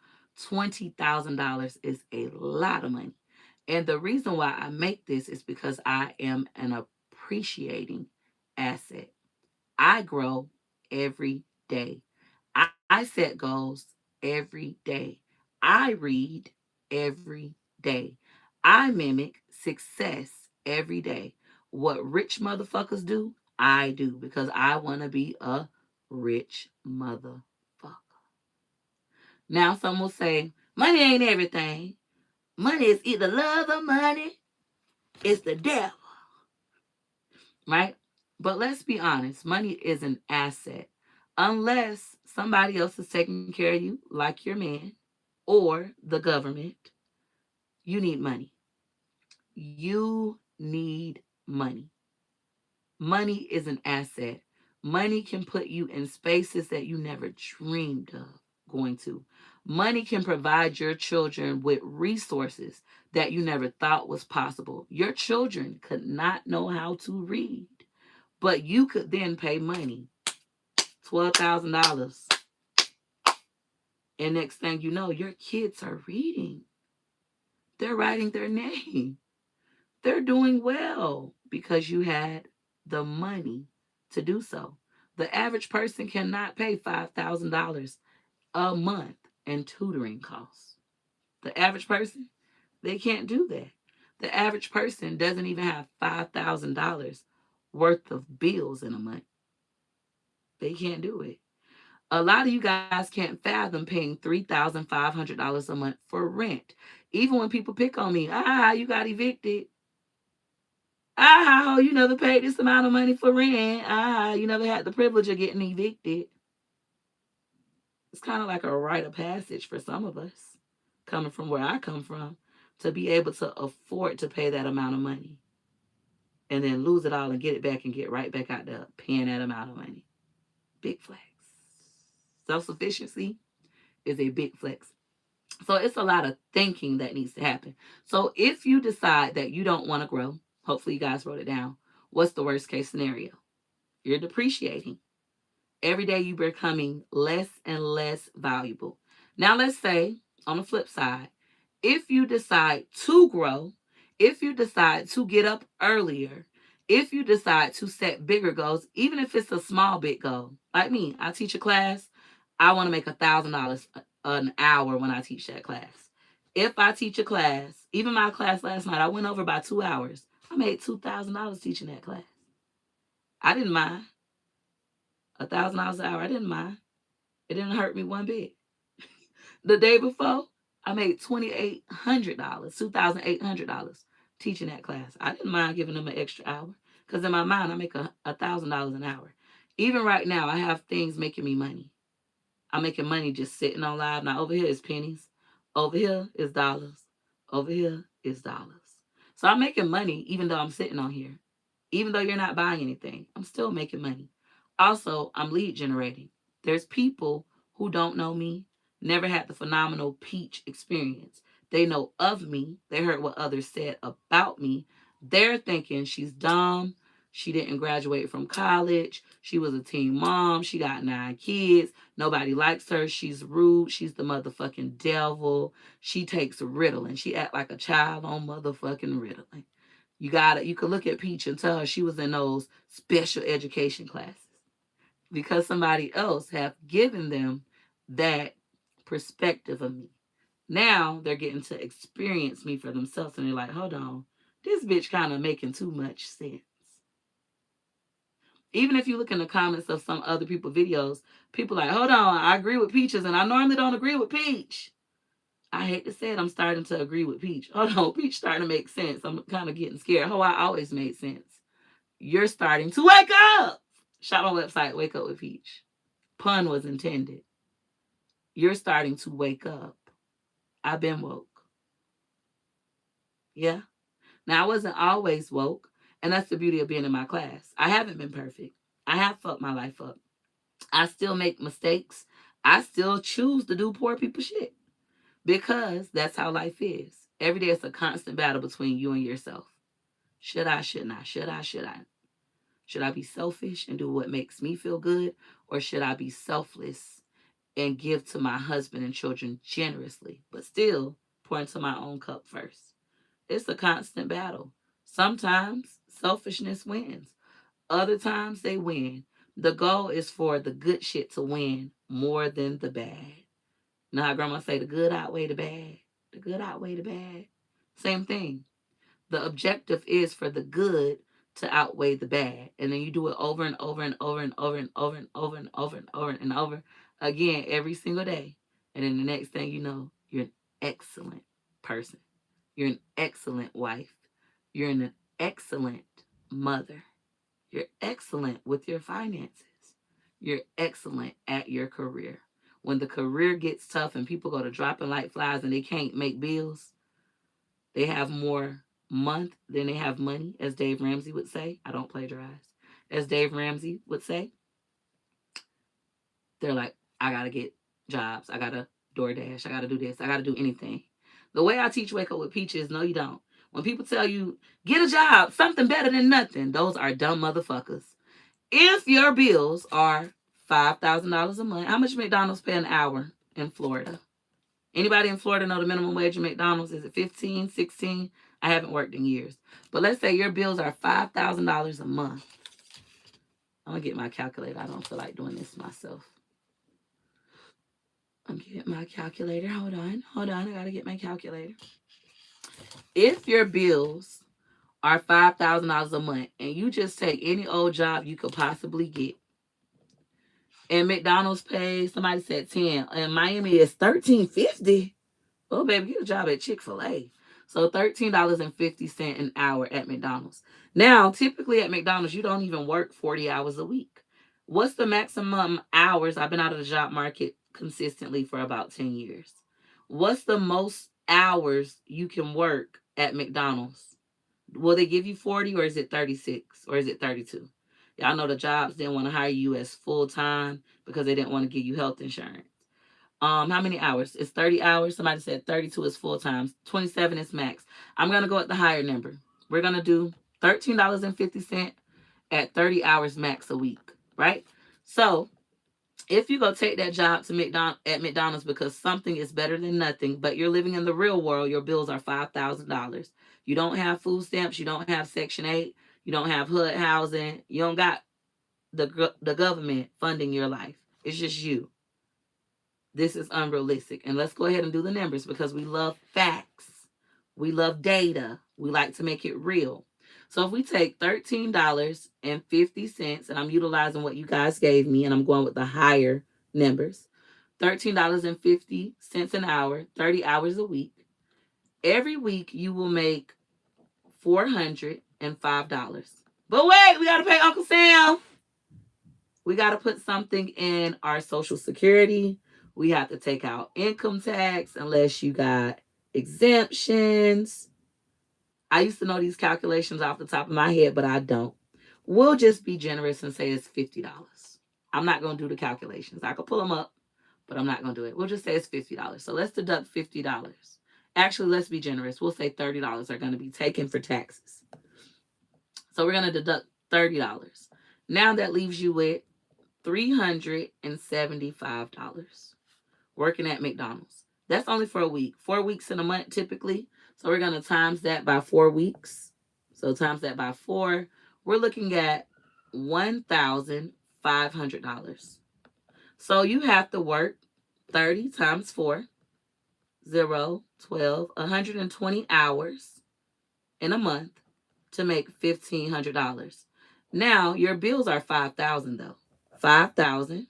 $20,000 is a lot of money. And the reason why I make this is because I am an appreciating asset. I grow every day. I set goals every day. I read every day. I mimic success every day. What rich motherfuckers do, I do because I want to be a rich motherfucker. Now, some will say, money ain't everything. Money is either love or money. It's the devil, right? But let's be honest, money is an asset. Unless somebody else is taking care of you, like your man or the government, you need money. You need money. Money is an asset. Money can put you in spaces that you never dreamed of going to. Money can provide your children with resources that you never thought was possible. Your children could not know how to read, but you could then pay money, $12,000. And next thing you know, your kids are reading. They're writing their name. They're doing well because you had the money to do so. The average person cannot pay $5,000 a month in tutoring costs. The average person, they can't do that. The average person doesn't even have $5,000 worth of bills in a month. They can't do it. A lot of you guys can't fathom paying $3,500 a month for rent. Even when people pick on me, you got evicted. You never paid this amount of money for rent. You never had the privilege of getting evicted. It's kind of like a rite of passage for some of us, coming from where I come from, to be able to afford to pay that amount of money and then lose it all and get it back and get right back out there paying that amount of money. Big flex. Self-sufficiency is a big flex. So it's a lot of thinking that needs to happen. So if you decide that you don't want to grow, hopefully you guys wrote it down. What's the worst case scenario? You're depreciating. Every day you're becoming less and less valuable. Now let's say, on the flip side, if you decide to grow, if you decide to get up earlier, if you decide to set bigger goals, even if it's a small big goal, like me, I teach a class, I want to make $1,000 an hour when I teach that class. If I teach a class, even my class last night, I went over by 2 hours. I made $2,000 teaching that class. I didn't mind. $1,000 an hour, I didn't mind. It didn't hurt me one bit. The day before, I made $2,800, $2,800 teaching that class. I didn't mind giving them an extra hour because in my mind, I make $1,000 an hour. Even right now, I have things making me money. I'm making money just sitting on live. Now, over here is pennies. Over here is dollars. Over here is dollars. So I'm making money even though I'm sitting on here. Even though you're not buying anything, I'm still making money. Also, I'm lead generating. There's people who don't know me, never had the phenomenal peach experience. They know of me. They heard what others said about me. They're thinking she's dumb. She didn't graduate from college. She was a teen mom. She got 9 kids. Nobody likes her. She's rude. She's the motherfucking devil. She takes Ritalin. She act like a child on motherfucking Ritalin. You could look at Peach and tell her she was in those special education classes because somebody else have given them that perspective of me. Now they're getting to experience me for themselves and they're like, hold on, this bitch kind of making too much sense. Even if you look in the comments of some other people's videos, people like, hold on, I agree with Peaches and I normally don't agree with Peach. I hate to say it, I'm starting to agree with Peach. Hold on, Peach starting to make sense. I'm kind of getting scared. I always made sense. You're starting to wake up. Shop my website, Wake Up with Peach. Pun was intended. You're starting to wake up. I've been woke. Yeah. Now, I wasn't always woke, and that's the beauty of being in my class. I haven't been perfect. I have fucked my life up. I still make mistakes. I still choose to do poor people shit because that's how life is. Every day it's a constant battle between you and yourself. Should I, shouldn't I? Should I, should I? Should I be selfish and do what makes me feel good? Or should I be selfless and give to my husband and children generously, but still pour into my own cup first? It's a constant battle. Sometimes selfishness wins. Other times they win. The goal is for the good shit to win more than the bad. Now, how grandma say the good outweigh the bad. The good outweigh the bad. Same thing. The objective is for the good to outweigh the bad. And then you do it over and over and over and over and over and over and over and over and over again every single day. And then the next thing you know, you're an excellent person. You're an excellent wife. You're an excellent mother. You're excellent with your finances. You're excellent at your career. When the career gets tough and people go to dropping like flies and they can't make bills, they have more month than they have money, as Dave Ramsey would say. I don't plagiarize. As Dave Ramsey would say, They're like, I gotta get jobs. I gotta DoorDash. I gotta do this. I gotta do anything. The way I teach Wake Up with Peaches, no, you don't. When people tell you, get a job, something better than nothing, those are dumb motherfuckers. If your bills are $5,000 a month, how much McDonald's pay an hour in Florida? Anybody in Florida know the minimum wage at McDonald's? Is it 15, 16? I haven't worked in years. But let's say your bills are $5,000 a month. I'm going to get my calculator. I don't feel like doing this myself. I'm getting my calculator. Hold on. I got to get my calculator. If your bills are $5,000 a month and you just take any old job you could possibly get, and McDonald's pays, somebody said 10, and Miami is $13.50. Oh, baby, get a job at Chick-fil-A. So $13.50 an hour at McDonald's. Now, typically at McDonald's, you don't even work 40 hours a week. What's the maximum hours? I've been out of the job market consistently for about 10 years. What's the most hours you can work at McDonald's? Will they give you 40 or is it 36 or is it 32? Y'all know the jobs didn't want to hire you as full-time because they didn't want to give you health insurance. How many hours? It's 30 hours. Somebody said 32 is full-time. 27 is max. I'm going to go at the higher number. We're going to do $13.50 at 30 hours max a week, right? So if you go take that job to at McDonald's because something is better than nothing, but you're living in the real world, your bills are $5,000. You don't have food stamps. You don't have Section 8. You don't have HUD housing. You don't got the government funding your life. It's just you. This is unrealistic. And let's go ahead and do the numbers because we love facts. We love data. We like to make it real. So if we take $13.50, and I'm utilizing what you guys gave me, and I'm going with the higher numbers, $13.50 an hour, 30 hours a week. Every week you will make $405. But wait, we got to pay Uncle Sam. We got to put something in our Social Security. We have to take out income tax unless you got exemptions. I used to know these calculations off the top of my head, but I don't. We'll just be generous and say it's $50. I'm not going to do the calculations. I could pull them up, but I'm not going to do it. We'll just say it's $50. So let's deduct $50. Actually, let's be generous. We'll say $30 are going to be taken for taxes. So we're going to deduct $30. Now that leaves you with $375 working at McDonald's. That's only for a week. 4 weeks in a month typically. So we're going to times that by 4 weeks. So times that by 4, we're looking at $1,500. So you have to work 30 times 4, 0, 12, 120 hours in a month to make $1,500. Now your bills are $5,000 though. 5,000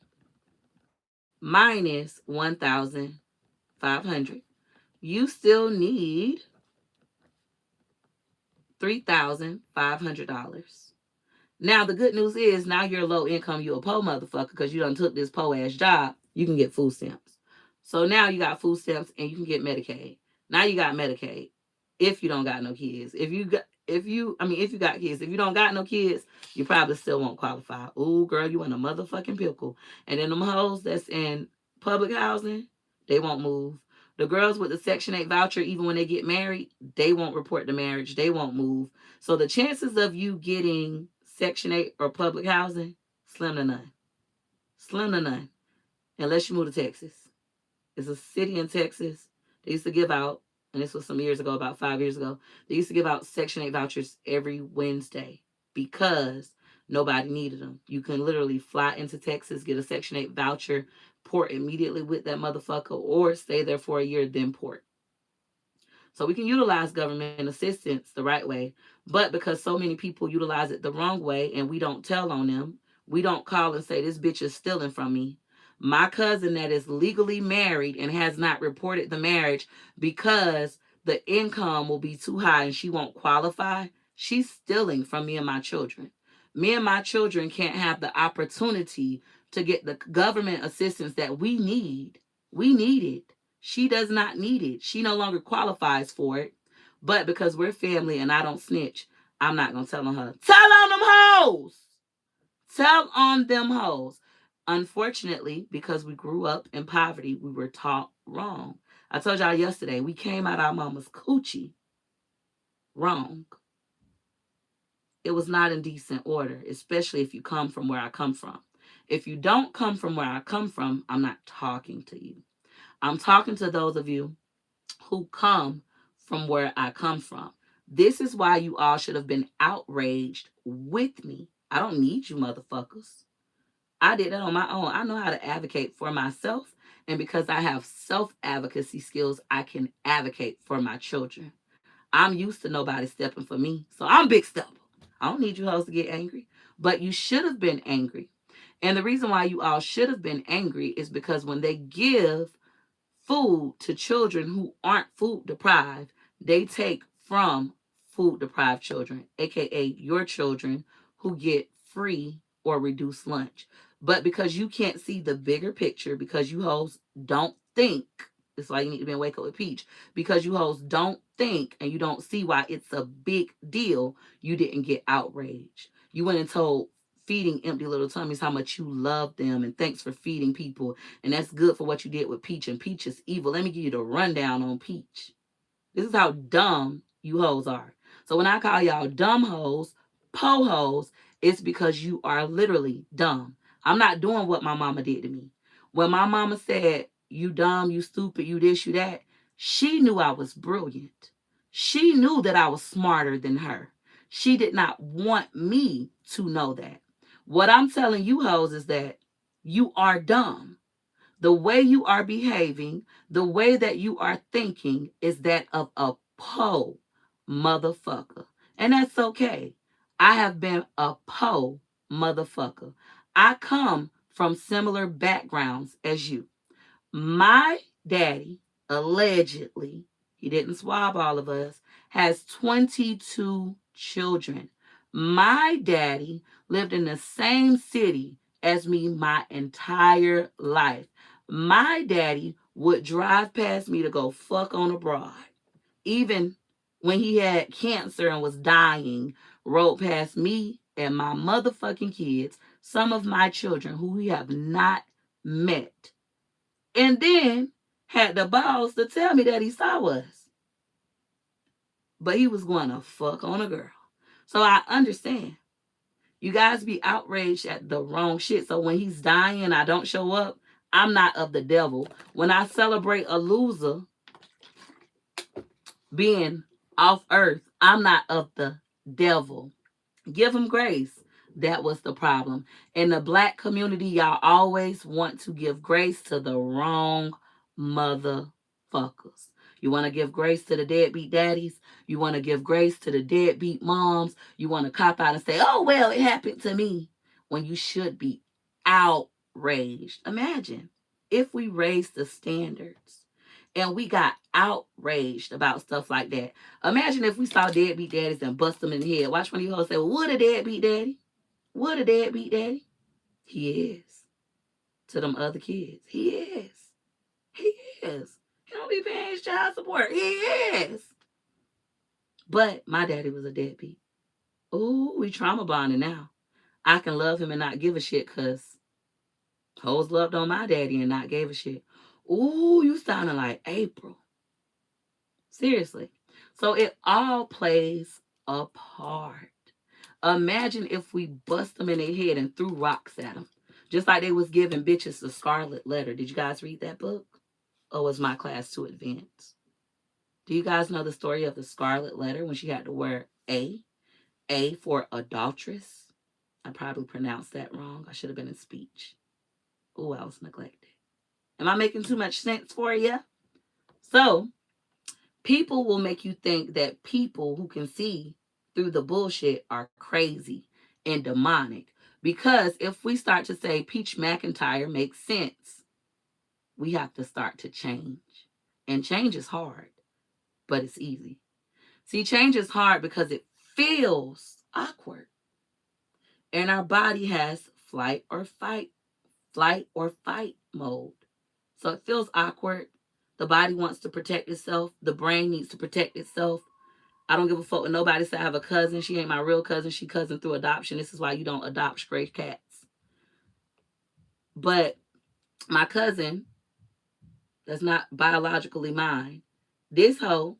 minus 1,500. You still need $3,500. Now the good news is now you're low income, you a po motherfucker because you done took this po ass job. You can get food stamps. So now you got food stamps and you can get Medicaid. Now you got Medicaid if you don't got no kids. If you got kids, if you don't got no kids, you probably still won't qualify. Ooh, girl, you in a motherfucking pickle. And then them hoes that's in public housing, they won't move. The girls with the Section 8 voucher, even when they get married, they won't report the marriage. They won't move. So the chances of you getting Section 8 or public housing, slim to none. Slim to none. Unless you move to Texas. It's a city in Texas. They used to give out, and this was some years ago, about 5 years ago, they used to give out Section 8 vouchers every Wednesday because nobody needed them. You can literally fly into Texas, get a Section 8 voucher, port immediately with that motherfucker, or stay there for a year, then port. So we can utilize government assistance the right way, but because so many people utilize it the wrong way and we don't tell on them, we don't call and say, this bitch is stealing from me. My cousin that is legally married and has not reported the marriage because the income will be too high and she won't qualify, she's stealing from me and my children. Me and my children can't have the opportunity to get the government assistance that we need. We need it. She does not need it. She no longer qualifies for it. But because we're family and I don't snitch, I'm not going to tell on her. Tell on them hoes. Tell on them hoes. Unfortunately, because we grew up in poverty, we were taught wrong. I told y'all yesterday, we came out our mama's coochie wrong. It was not in decent order, especially if you come from where I come from. If you don't come from where I come from, I'm not talking to you. I'm talking to those of you who come from where I come from. This is why you all should have been outraged with me. I don't need you motherfuckers. I did that on my own. I know how to advocate for myself. And because I have self advocacy skills, I can advocate for my children. I'm used to nobody stepping for me. So I'm big stepper. I don't need you hoes to get angry. But you should have been angry. And the reason why you all should have been angry is because when they give food to children who aren't food deprived, they take from food deprived children, aka your children who get free or reduced lunch. But because you can't see the bigger picture, because you hoes don't think, that's why you need to be in Wake Up with Peach, because you hoes don't think and you don't see why it's a big deal, you didn't get outraged. You went and told feeding empty little tummies how much you love them and thanks for feeding people, and that's good for what you did with Peach, and Peach is evil. Let me give you the rundown on Peach. This is how dumb you hoes are. So when I call y'all dumb hoes, po hoes, it's because you are literally dumb. I'm not doing what my mama did to me. When my mama said, you dumb, you stupid, you this, you that, she knew I was brilliant. She knew that I was smarter than her. She did not want me to know that. What I'm telling you hoes is that you are dumb. The way you are behaving, the way that you are thinking is that of a po motherfucker. And that's okay. I have been a po motherfucker. I come from similar backgrounds as you. My daddy, allegedly, he didn't swab all of us, has 22 children. My daddy lived in the same city as me my entire life. My daddy would drive past me to go fuck on a broad. Even when he had cancer and was dying, rode past me and my motherfucking kids, some of my children who we have not met, and then had the balls to tell me that he saw us. But he was going to fuck on a girl. So I understand. You guys be outraged at the wrong shit. So when he's dying and I don't show up, I'm not of the devil. When I celebrate a loser being off earth, I'm not of the devil. Give him grace. That was the problem. In the black community, y'all always want to give grace to the wrong motherfuckers. You want to give grace to the deadbeat daddies. You want to give grace to the deadbeat moms. You want to cop out and say, oh, well, it happened to me. When you should be outraged. Imagine if we raised the standards and we got outraged about stuff like that. Imagine if we saw deadbeat daddies and bust them in the head. Watch one of you hoes say, well, what a deadbeat daddy? What a deadbeat daddy? He is. To them other kids. He is. He is. He don't be paying his child support. He is. But my daddy was a deadbeat. Ooh, we trauma bonding now. I can love him and not give a shit because hoes loved on my daddy and not gave a shit. Ooh, you sounding like April. Seriously. So it all plays a part. Imagine if we bust them in their head and threw rocks at them. Just like they was giving bitches the Scarlet Letter. Did you guys read that book? Or was my class too advanced? Do you guys know the story of the Scarlet Letter when she had to wear A? A for adulteress. I probably pronounced that wrong. I should have been in speech. Ooh, I was neglected. Am I making too much sense for you? So, people will make you think that people who can see through the bullshit are crazy and demonic. Because if we start to say Peach McIntyre makes sense, we have to start to change. And change is hard, but it's easy. See, change is hard because it feels awkward. And our body has flight or fight mode. So it feels awkward. The body wants to protect itself. The brain needs to protect itself. I don't give a fuck when nobody say I have a cousin. She ain't my real cousin. She cousin through adoption. This is why you don't adopt stray cats. But my cousin, that's not biologically mine, this hoe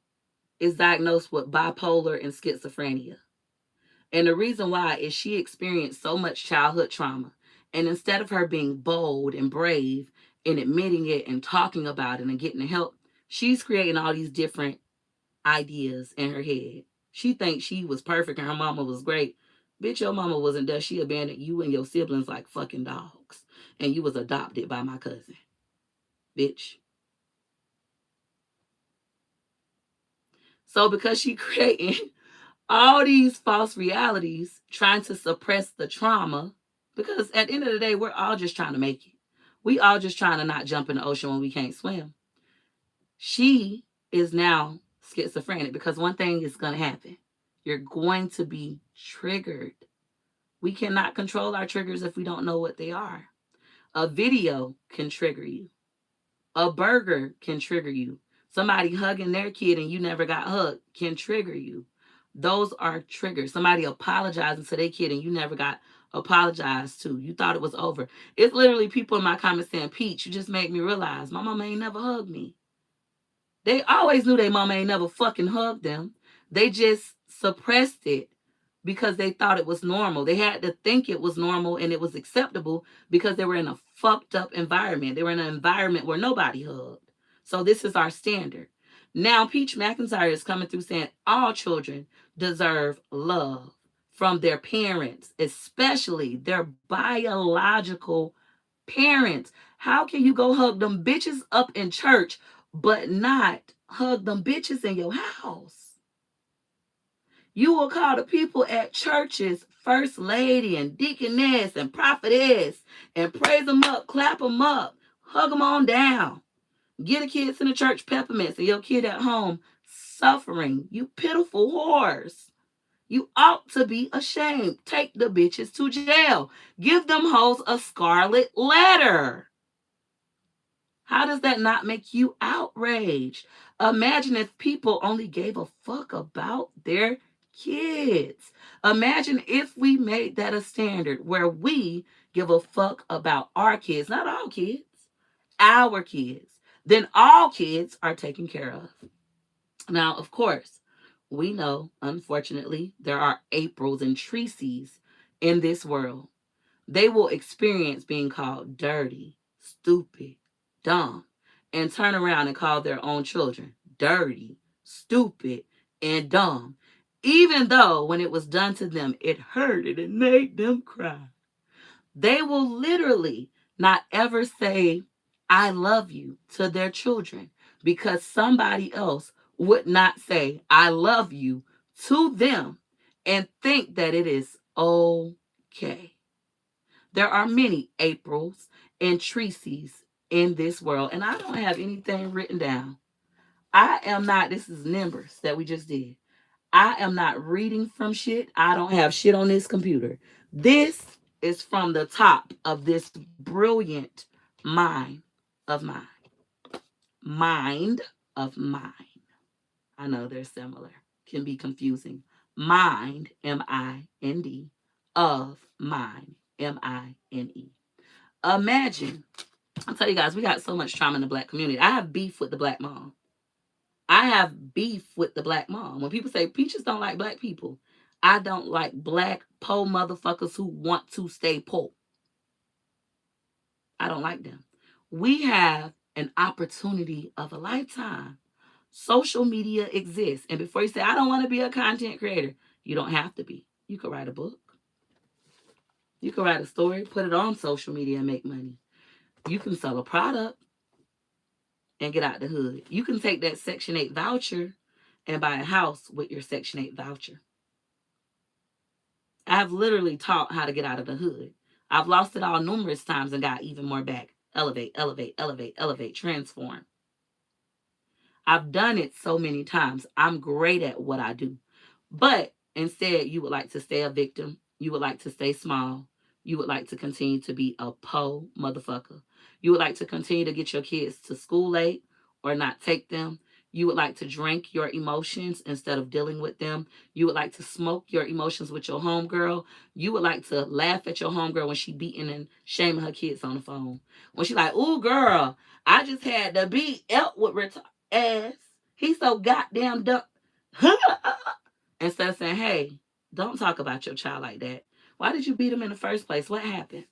is diagnosed with bipolar and schizophrenia. And the reason why is she experienced so much childhood trauma. And instead of her being bold and brave and admitting it and talking about it and getting the help, she's creating all these different ideas in her head. She thinks she was perfect and her mama was great. Bitch, your mama wasn't there. She abandoned you and your siblings like fucking dogs. And you was adopted by my cousin. Bitch. So because she creating all these false realities, trying to suppress the trauma, because at the end of the day, we're all just trying to make it. We all just trying to not jump in the ocean when we can't swim. She is now schizophrenic because one thing is going to happen. You're going to be triggered. We cannot control our triggers if we don't know what they are. A video can trigger you. A burger can trigger you. Somebody hugging their kid and you never got hugged can trigger you. Those are triggers. Somebody apologizing to their kid and you never got apologized to. You thought it was over. It's literally people in my comments saying, Peach, you just made me realize my mama ain't never hugged me. They always knew their mama ain't never fucking hugged them. They just suppressed it because they thought it was normal. They had to think it was normal and it was acceptable because they were in a fucked up environment. They were in an environment where nobody hugged. So this is our standard. Now, Peach McIntyre is coming through saying all children deserve love from their parents, especially their biological parents. How can you go hug them bitches up in church, but not hug them bitches in your house? You will call the people at churches first lady and deaconess and prophetess and praise them up, clap them up, hug them on down. Get the kids in the church peppermints and your kid at home suffering. You pitiful whores. You ought to be ashamed. Take the bitches to jail. Give them hoes a scarlet letter. How does that not make you outraged? Imagine if people only gave a fuck about their kids. Imagine if we made that a standard where we give a fuck about our kids, not all kids, our kids. Then all kids are taken care of. Now, of course, we know, unfortunately, there are Aprils and Tracy's in this world. They will experience being called dirty, stupid, dumb, and turn around and call their own children dirty, stupid, and dumb, even though when it was done to them, it hurted and made them cry. They will literally not ever say, I love you to their children because somebody else would not say, I love you to them and think that it is okay. There are many Aprils and Tracy's in this world, and I don't have anything written down. I am not, this is numbers that we just did. I am not reading from shit. I don't have shit on this computer. This is from the top of this brilliant mind of mine. Mind of mine. I know they're similar. Can be confusing. Mind, M-I-N-D, of mine, M-I-N-E. Imagine, I'll tell you guys, we got so much trauma in the black community. I have beef with the black mom. I have beef with the black mom. When people say Peaches don't like black people, I don't like black po motherfuckers who want to stay poor. I don't like them. We have an opportunity of a lifetime. Social media exists. And before you say, I don't want to be a content creator, you don't have to be. You could write a book. You could write a story, put it on social media and make money. You can sell a product and get out the hood. You can take that Section 8 voucher and buy a house with your Section 8 voucher. I've literally taught how to get out of the hood. I've lost it all numerous times and got even more back. Elevate, elevate, elevate, elevate, transform. I've done it so many times. I'm great at what I do. But instead, you would like to stay a victim. You would like to stay small. You would like to continue to be a po motherfucker. You would like to continue to get your kids to school late or not take them. You would like to drink your emotions instead of dealing with them. You would like to smoke your emotions with your homegirl. You would like to laugh at your homegirl when she beating and shaming her kids on the phone. When she like, ooh, girl, I just had to beat Elwood ass. He's so goddamn dumb. Instead of saying, hey, don't talk about your child like that. Why did you beat him in the first place? What happened?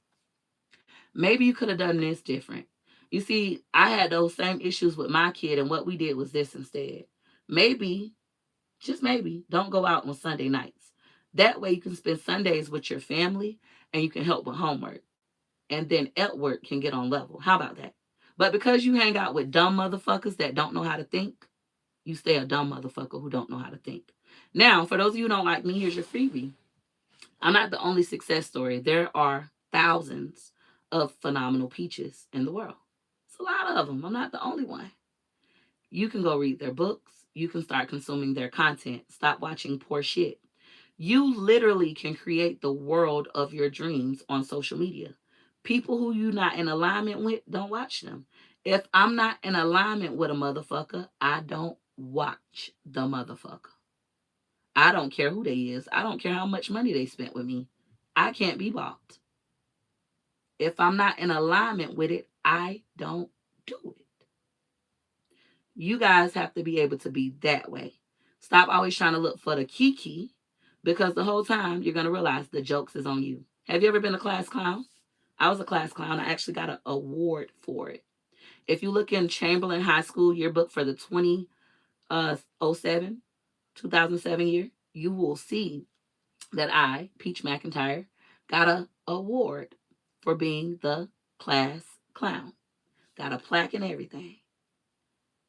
Maybe you could have done this different. You see, I had those same issues with my kid, and what we did was this instead. Maybe, just maybe, don't go out on Sunday nights. That way you can spend Sundays with your family and you can help with homework. And then at work can get on level. How about that? But because you hang out with dumb motherfuckers that don't know how to think, you stay a dumb motherfucker who don't know how to think. Now, for those of you who don't like me, here's your freebie. I'm not the only success story. There are thousands of phenomenal peaches in the world. It's a lot of them. I'm not the only one. You can go read their books. You can start consuming their content. Stop watching poor shit. You literally can create the world of your dreams on social media. People who you're not in alignment with, don't watch them. If I'm not in alignment with a motherfucker, I don't watch the motherfucker. I don't care who they is. I don't care how much money they spent with me. I can't be bought. If I'm not in alignment with it, I don't do it. You guys have to be able to be that way. Stop always trying to look for the kiki, because the whole time you're going to realize the jokes is on you. Have you ever been a class clown? I was a class clown. I actually got an award for it. If you look in Chamberlain High School yearbook for the 2007 year, you will see that I, Peach McIntyre, got an award for being the class clown. Got a plaque and everything.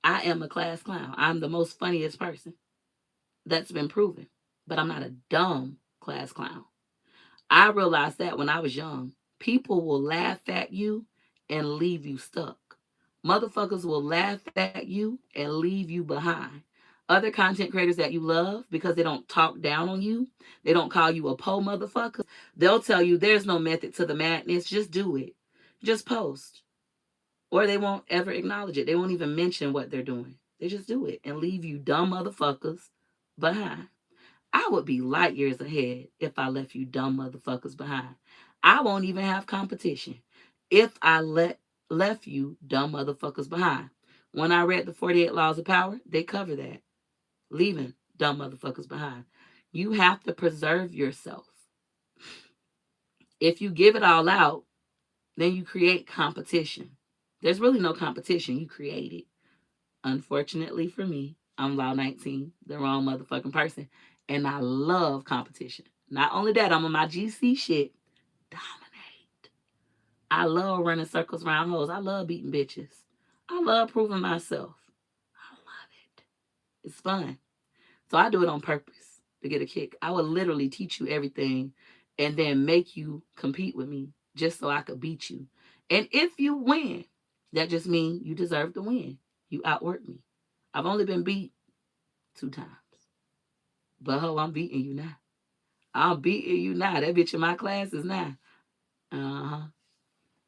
I am a class clown. I'm the most funniest person. That's been proven. But I'm not a dumb class clown. I realized that when I was young. People will laugh at you and leave you stuck. Motherfuckers will laugh at you and leave you behind. Other content creators that you love, because they don't talk down on you, they don't call you a po motherfucker, they'll tell you there's no method to the madness. Just do it. Just post. Or they won't ever acknowledge it. They won't even mention what they're doing. They just do it and leave you dumb motherfuckers behind. I would be light years ahead if I left you dumb motherfuckers behind. I won't even have competition if I left you dumb motherfuckers behind. When I read the 48 Laws of Power, they cover that. Leaving dumb motherfuckers behind. You have to preserve yourself. If you give it all out, then you create competition. There's really no competition. You create it. Unfortunately for me, I'm Law 19, the wrong motherfucking person. And I love competition. Not only that, I'm on my GC shit. Dominate. I love running circles around hoes. I love beating bitches. I love proving myself. I love it. It's fun. So I do it on purpose to get a kick. I would literally teach you everything and then make you compete with me just so I could beat you. And if you win, that just means you deserve to win. You outwork me. I've only been beat 2 times. But ho, I'm beating you now. I'm beating you now. That bitch in my class is now. Uh-huh.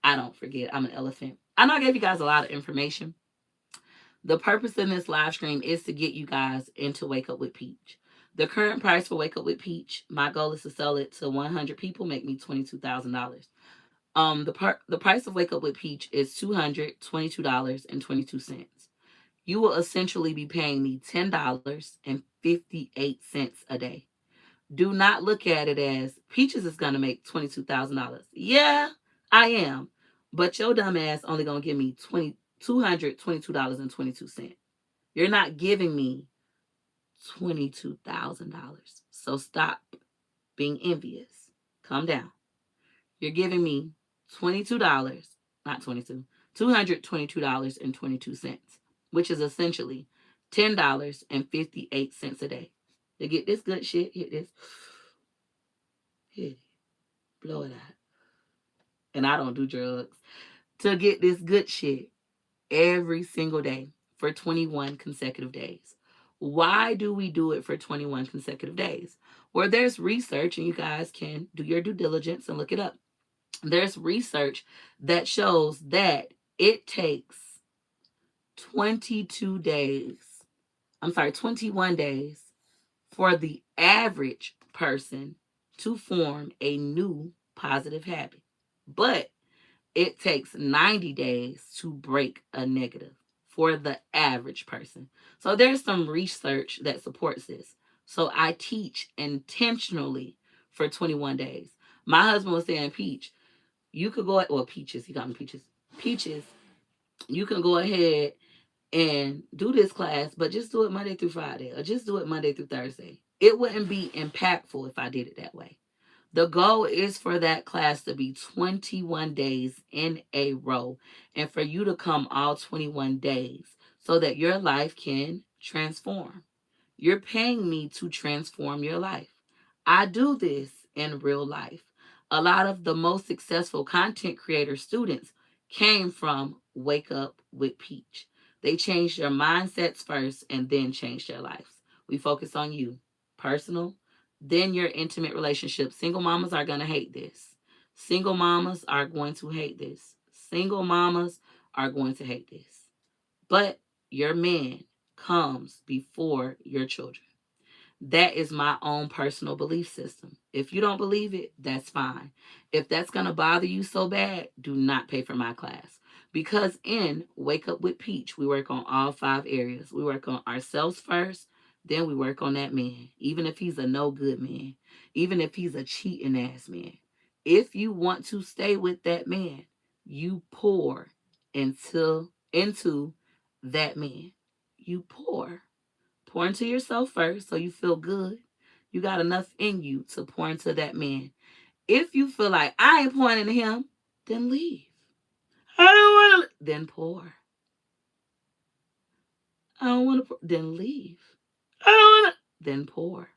I don't forget. I'm an elephant. I know I gave you guys a lot of information. The purpose in this live stream is to get you guys into Wake Up with Peach. The current price for Wake Up with Peach, my goal is to sell it to 100 people, make me $22,000. The price of Wake Up with Peach is $222.22. You will essentially be paying me $10.58 a day. Do not look at it as Peaches is going to make $22,000. Yeah, I am. But your dumb ass only going to give me $222.22. You're not giving me $22,000. So stop being envious. Calm down. You're giving me $22, not 22, $222.22, which is essentially $10.58 a day. To get this good shit, hit this. Hit it. Blow it out. And I don't do drugs. To get this good shit every single day for 21 consecutive days. Why do we do it for 21 consecutive days? Well, there's research, and you guys can do your due diligence and look it up. There's research that shows that it takes 22 days 21 days for the average person to form a new positive habit. But it takes 90 days to break a negative for the average person. So there's some research that supports this. So I teach intentionally for 21 days. My husband was saying, Peach, you could go, well, Peaches, he got me Peaches. Peaches, you can go ahead and do this class, but just do it Monday through Friday or just do it Monday through Thursday. It wouldn't be impactful if I did it that way. The goal is for that class to be 21 days in a row and for you to come all 21 days so that your life can transform. You're paying me to transform your life. I do this in real life. A lot of the most successful content creator students came from Wake Up with Peach. They changed their mindsets first and then changed their lives. We focus on you, personal, then your intimate relationship. Single mamas are going to hate this. Single mamas are going to hate this. Single mamas are going to hate this. But your man comes before your children. That is my own personal belief system. If you don't believe it, that's fine. If that's going to bother you so bad, do not pay for my class. Because in Wake Up with Peach, we work on all 5 areas. We work on ourselves first, then we work on that man, even if he's a no good man, even if he's a cheating ass man. If you want to stay with that man, you pour into that man. You pour into yourself first so you feel good. You got enough in you to pour into that man. If you feel like I ain't pouring into him, then leave. I don't want to. Then pour. I don't want to. Then leave. I don't want to. Then pour.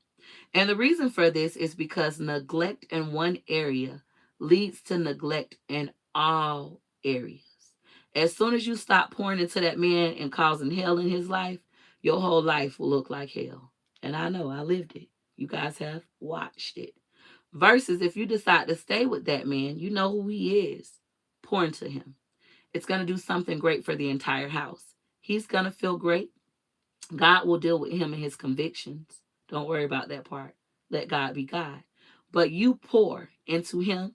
And the reason for this is because neglect in one area leads to neglect in all areas. As soon as you stop pouring into that man and causing hell in his life, your whole life will look like hell. And I know I lived it. You guys have watched it. Versus if you decide to stay with that man, you know who he is. Pour into him. It's going to do something great for the entire house. He's going to feel great. God will deal with him and his convictions. Don't worry about that part. Let God be God. But you pour into him.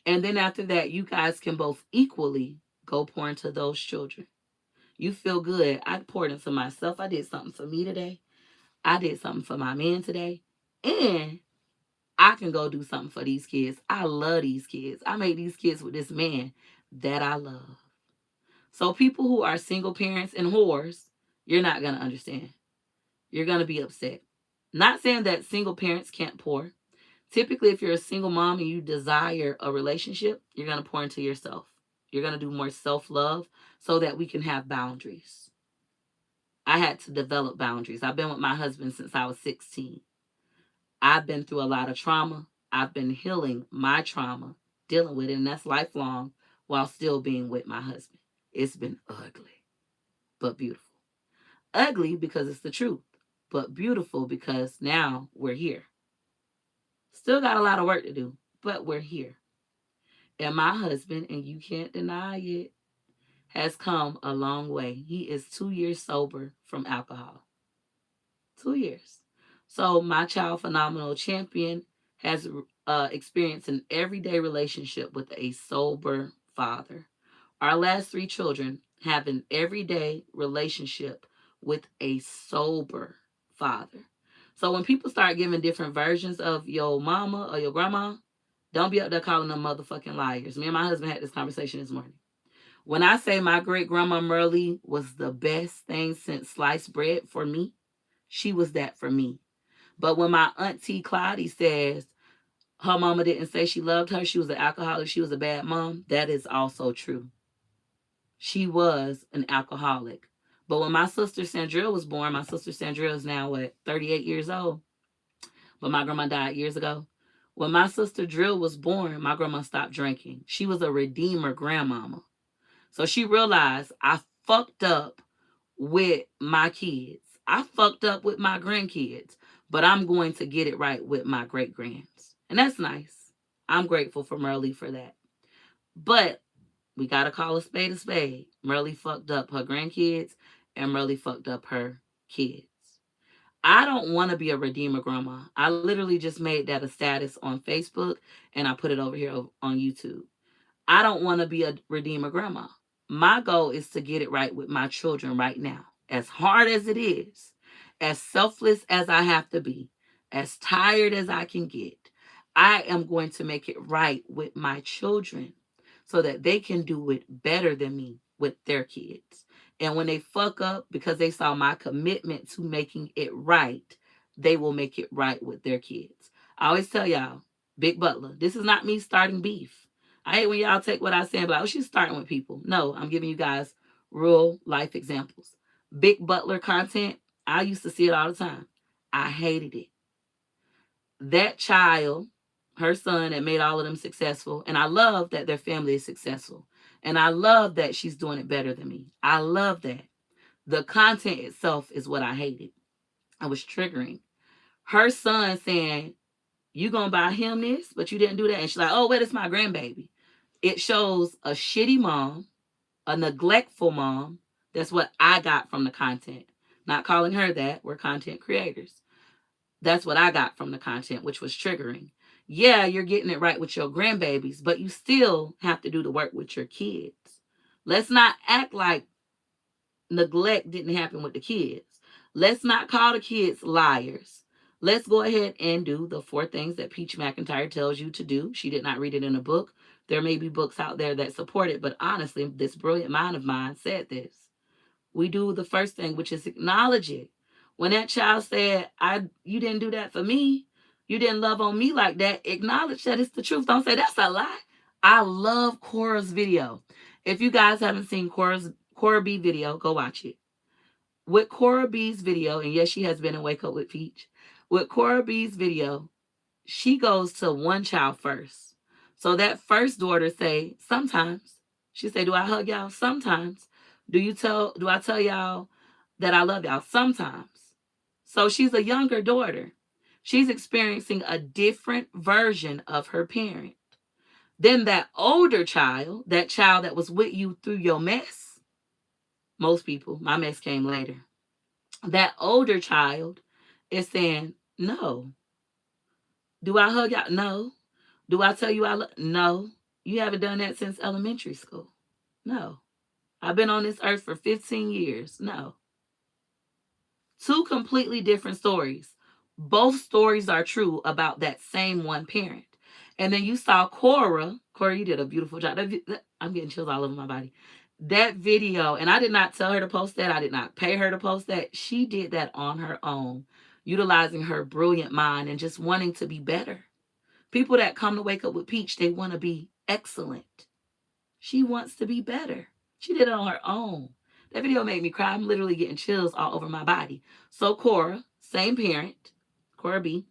And then after that, you guys can both equally go pour into those children. You feel good. I poured into myself. I did something for me today. I did something for my man today. And I can go do something for these kids. I love these kids. I made these kids with this man that I love. So people who are single parents and whores, you're not going to understand. You're going to be upset. Not saying that single parents can't pour. Typically, if you're a single mom and you desire a relationship, you're going to pour into yourself. You're going to do more self-love so that we can have boundaries. I had to develop boundaries. I've been with my husband since I was 16. I've been through a lot of trauma. I've been healing my trauma, dealing with it, and that's lifelong while still being with my husband. It's been ugly, but beautiful. Ugly because it's the truth, but beautiful because now we're here. Still got a lot of work to do, but we're here. And my husband, and you can't deny it, has come a long way. He is 2 years sober from alcohol. 2 years. So my child phenomenal champion has experienced an everyday relationship with a sober father. Our last 3 children have an everyday relationship with a sober father. So when people start giving different versions of your mama or your grandma, don't be up there calling them motherfucking liars. Me and my husband had this conversation this morning. When I say my great grandma Merle was the best thing since sliced bread for me, she was that for me. But when my auntie Claudia says her mama didn't say she loved her, she was an alcoholic, she was a bad mom, that is also true. She was an alcoholic. But when my sister Sandra was born, my sister Sandra is now, 38 years old. But my grandma died years ago. When my sister Drill was born, my grandma stopped drinking. She was a redeemer grandmama. So she realized I fucked up with my kids. I fucked up with my grandkids, but I'm going to get it right with my great grands. And that's nice. I'm grateful for Merle for that. But we got to call a spade a spade. Merle fucked up her grandkids and Merle fucked up her kids. I don't want to be a redeemer grandma. I literally just made that a status on Facebook and I put it over here on YouTube. I don't want to be a redeemer grandma. My goal is to get it right with my children right now. As hard as it is, as selfless as I have to be, as tired as I can get, I am going to make it right with my children so that they can do it better than me with their kids. And when they fuck up because they saw my commitment to making it right, they will make it right with their kids. I always tell y'all, Big Butler, this is not me starting beef. I hate when y'all take what I say and be like, oh, she's starting with people. No, I'm giving you guys real life examples. Big Butler content, I used to see it all the time. I hated it. That child, her son, that made all of them successful, and I love that their family is successful. And I love that she's doing it better than me. I love that. The content itself is what I hated. I was triggering. Her son saying, you gonna buy him this, but you didn't do that. And she's like, oh, wait, it's my grandbaby. It shows a shitty mom, a neglectful mom. That's what I got from the content. Not calling her that. We're content creators. That's what I got from the content, which was triggering. Yeah, you're getting it right with your grandbabies, but you still have to do the work with your kids. Let's not act like neglect didn't happen with the kids. Let's not call the kids liars. Let's go ahead and do the 4 things that Peach McIntyre tells you to do. She did not read it in a book. There may be books out there that support it, but honestly, this brilliant mind of mine said this. We do the first thing, which is acknowledge it. When that child said, you didn't do that for me, you didn't love on me like that, acknowledge that it's the truth. Don't say that's a lie. I love Cora's video. If you guys haven't seen Cora B video, go watch it. With Cora B's video, and yes, she has been in Wake Up with Peach. With Cora B's video, she goes to one child first. So that first daughter say, sometimes. She say, do I hug y'all? Sometimes. Do I tell y'all that I love y'all? Sometimes. So she's a younger daughter. She's experiencing a different version of her parent. Then that older child, that child that was with you through your mess, most people, my mess came later. That older child is saying, no. Do I hug y'all? No. Do I tell you I love? No. You haven't done that since elementary school. No. I've been on this earth for 15 years. No. 2 completely different stories. Both stories are true about that same one parent. And then you saw Cora. Cora, you did a beautiful job. I'm getting chills all over my body. That video, and I did not tell her to post that. I did not pay her to post that. She did that on her own, utilizing her brilliant mind and just wanting to be better. People that come to Wake Up with Peach, they want to be excellent. She wants to be better. She did it on her own. That video made me cry. I'm literally getting chills all over my body. So Cora, same parent, Cora B,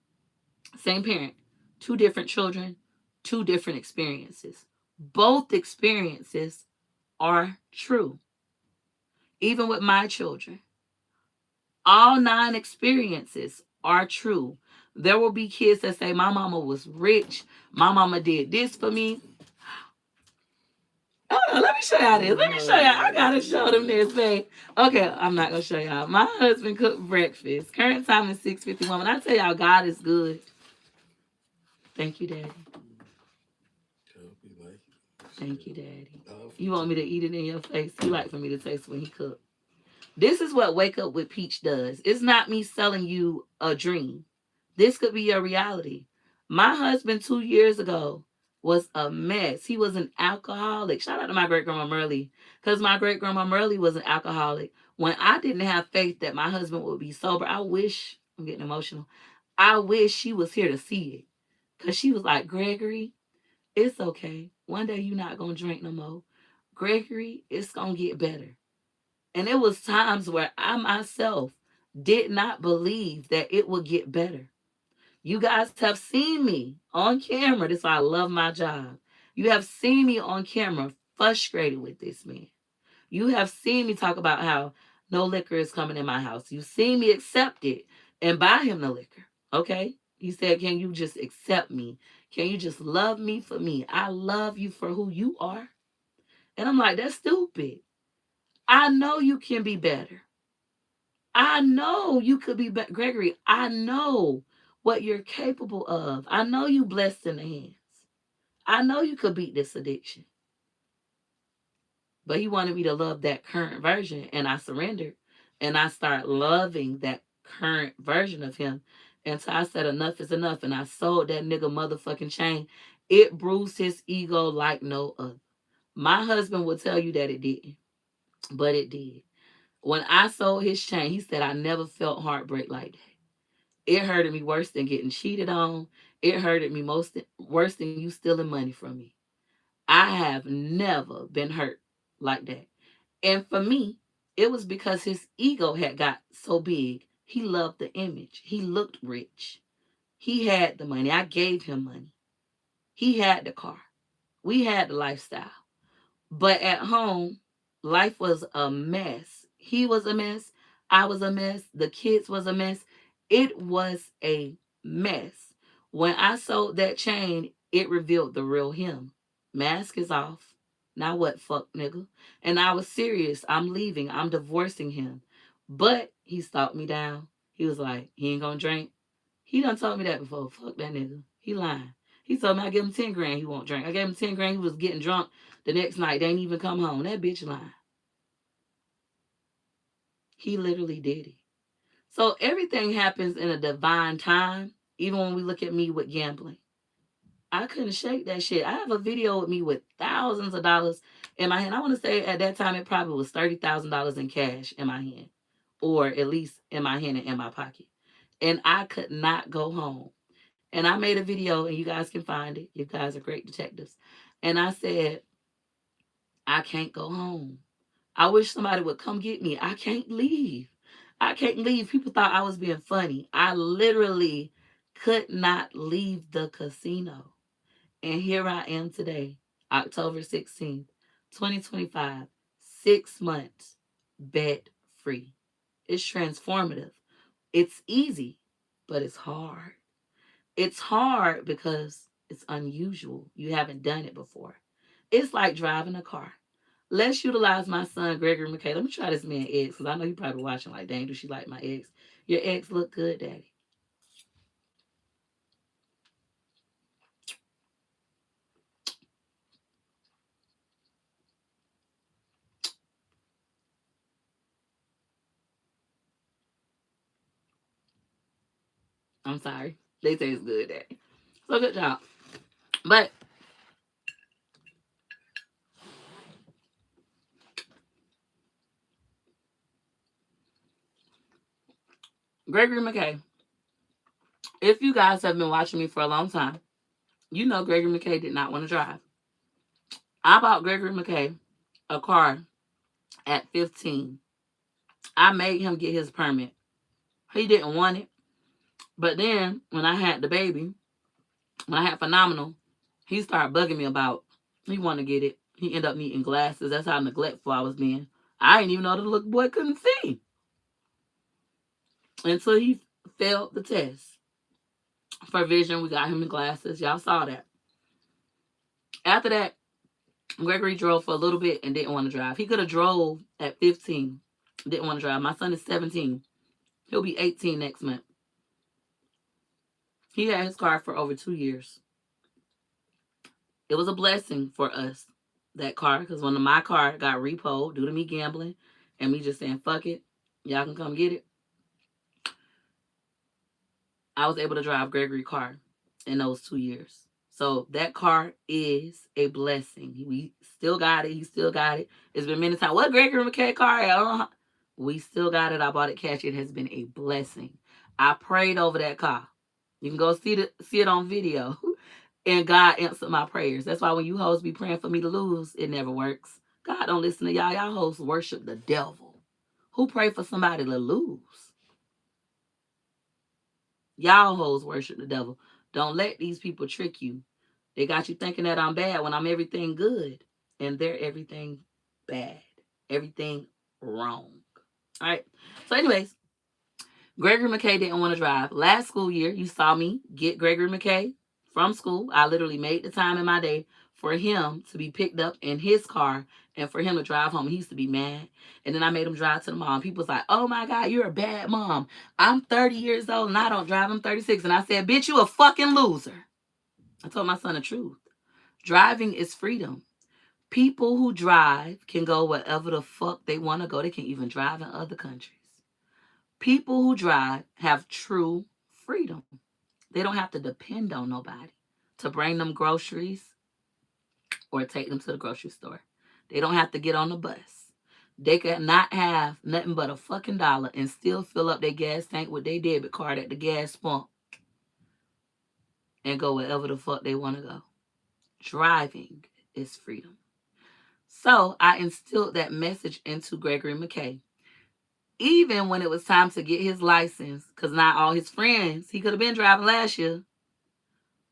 same parent, 2 different children, 2 different experiences. Both experiences are true. Even with my children, all 9 experiences are true. There will be kids that say, my mama was rich. My mama did this for me. Oh, no, let me show y'all this. Let me show y'all. I gotta show them this, babe. Okay, I'm not gonna show y'all. My husband cooked breakfast. Current time is 6:51. When I tell y'all God is good. Thank you, Daddy. Thank you, Daddy. You want me to eat it in your face? You like for me to taste when he cooked. This is what Wake Up with Peach does. It's not me selling you a dream. This could be your reality. My husband 2 years ago was a mess. He was an alcoholic. Shout out to my great grandma Merle, because my great grandma Merle was an alcoholic. When I didn't have faith that my husband would be sober, I'm getting emotional. I wish she was here to see it, because she was like, Gregory, it's okay. One day you're not going to drink no more. Gregory, it's going to get better. And it was times where I myself did not believe that it would get better. You guys have seen me on camera. That's why I love my job. You have seen me on camera frustrated with this man. You have seen me talk about how no liquor is coming in my house. You've seen me accept it and buy him the liquor. Okay? He said, can you just accept me? Can you just love me for me? I love you for who you are. And I'm like, that's stupid. I know you can be better. I know you could be Gregory. I know what you're capable of. I know you blessed in the hands. I know you could beat this addiction. But he wanted me to love that current version, and I surrendered. And I started loving that current version of him until I said enough is enough, and I sold that nigga motherfucking chain. It bruised his ego like no other. My husband will tell you that it didn't, but it did. When I sold his chain, he said I never felt heartbreak like that. It hurted me worse than getting cheated on. It hurted me worse than you stealing money from me. I have never been hurt like that. And for me, it was because his ego had got so big. He loved the image. He looked rich. He had the money. I gave him money. He had the car. We had the lifestyle. But at home, life was a mess. He was a mess. I was a mess. The kids was a mess. It was a mess. When I sold that chain, it revealed the real him. Mask is off. Now what, fuck nigga? And I was serious. I'm leaving. I'm divorcing him. But he stalked me down. He was like, he ain't gonna drink. He done told me that before. Fuck that nigga. He lying. He told me I give him 10 grand, he won't drink. I gave him 10 grand, he was getting drunk the next night. They ain't even come home. That bitch lying. He literally did it. So everything happens in a divine time, even when we look at me with gambling. I couldn't shake that shit. I have a video with me with thousands of dollars in my hand. I want to say at that time it probably was $30,000 in cash in my hand, or at least in my hand and in my pocket. And I could not go home. And I made a video, and you guys can find it. You guys are great detectives. And I said, I can't go home. I wish somebody would come get me. I can't leave. I can't leave. People thought I was being funny. I literally could not leave the casino. And here I am today, October 16th, 2025, 6 months, bed free. It's transformative. It's easy, but it's hard. It's hard because it's unusual. You haven't done it before. It's like driving a car. Let's utilize my son, Gregory McKay. Let me try this man eggs, because I know you probably watching like, dang, do she like my eggs? Your eggs look good, Daddy. I'm sorry. They taste good, Daddy. So good job. But Gregory McKay, if you guys have been watching me for a long time, you know Gregory McKay did not want to drive. I bought Gregory McKay a car at 15. I made him get his permit. He didn't want it. But then when I had the baby, when I had Phenomenal, he started bugging me about he wanted to get it. He ended up needing glasses. That's how neglectful I was being. I didn't even know the little boy couldn't see until he failed the test for vision. We got him in glasses. Y'all saw that. After that, Gregory drove for a little bit and didn't want to drive. He could have drove at 15. Didn't want to drive. My son is 17. He'll be 18 next month. He had his car for over 2 years. It was a blessing for us, that car, because when my car got repoed due to me gambling and me just saying, fuck it, y'all can come get it, I was able to drive Gregory's car in those 2 years. So that car is a blessing. We still got it. He still got it. It's been many times. What Gregory McKay car? We still got it. I bought it cash. It has been a blessing. I prayed over that car. You can go see it on video. And God answered my prayers. That's why when you hoes be praying for me to lose, it never works. God don't listen to y'all. Y'all hoes worship the devil. Who pray for somebody to lose? Y'all hoes worship the devil. Don't let these people trick you. They got you thinking that I'm bad when I'm everything good. And they're everything bad. Everything wrong. All right. So anyways, Gregory McKay didn't want to drive. Last school year, you saw me get Gregory McKay from school. I literally made the time in my day for him to be picked up in his car And for him to drive home, he used to be mad. And then I made him drive to the mall. And people was like, oh my God, you're a bad mom. I'm 30 years old and I don't drive. I'm 36. And I said, bitch, you a fucking loser. I told my son the truth. Driving is freedom. People who drive can go wherever the fuck they want to go. They can even drive in other countries. People who drive have true freedom. They don't have to depend on nobody to bring them groceries or take them to the grocery store. They don't have to get on the bus. They could not have nothing but a fucking dollar and still fill up their gas tank with their debit card at the gas pump and go wherever the fuck they want to go. Driving is freedom. So I instilled that message into Gregory McKay. Even when it was time to get his license, because not all his friends, he could have been driving last year.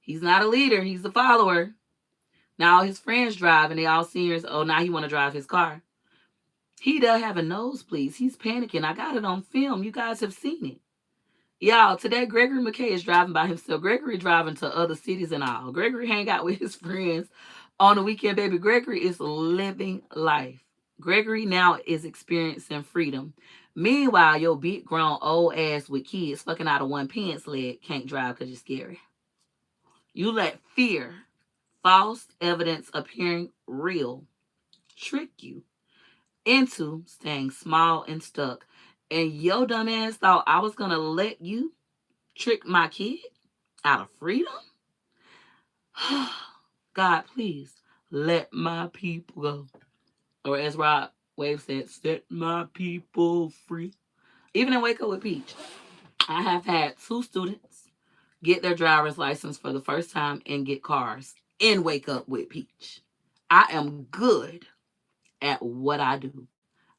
He's not a leader, he's a follower. Now all his friends drive and they all seniors. Oh, now he want to drive his car. He does have a nosebleed. He's panicking. I got it on film. You guys have seen it. Y'all, today Gregory McKay is driving by himself. Gregory driving to other cities and all. Gregory hang out with his friends on the weekend, baby. Gregory is living life. Gregory now is experiencing freedom. Meanwhile, your big grown old ass with kids fucking out of one pants leg can't drive because you're scary. You let fear, false evidence appearing real, trick you into staying small and stuck. And your dumb ass thought I was going to let you trick my kid out of freedom? God, please let my people go. Or as Rod Wave said, set my people free. Even in Wake Up with Peach, I have had 2 students get their driver's license for the first time and get cars in Wake Up with Peach. I am good at what I do.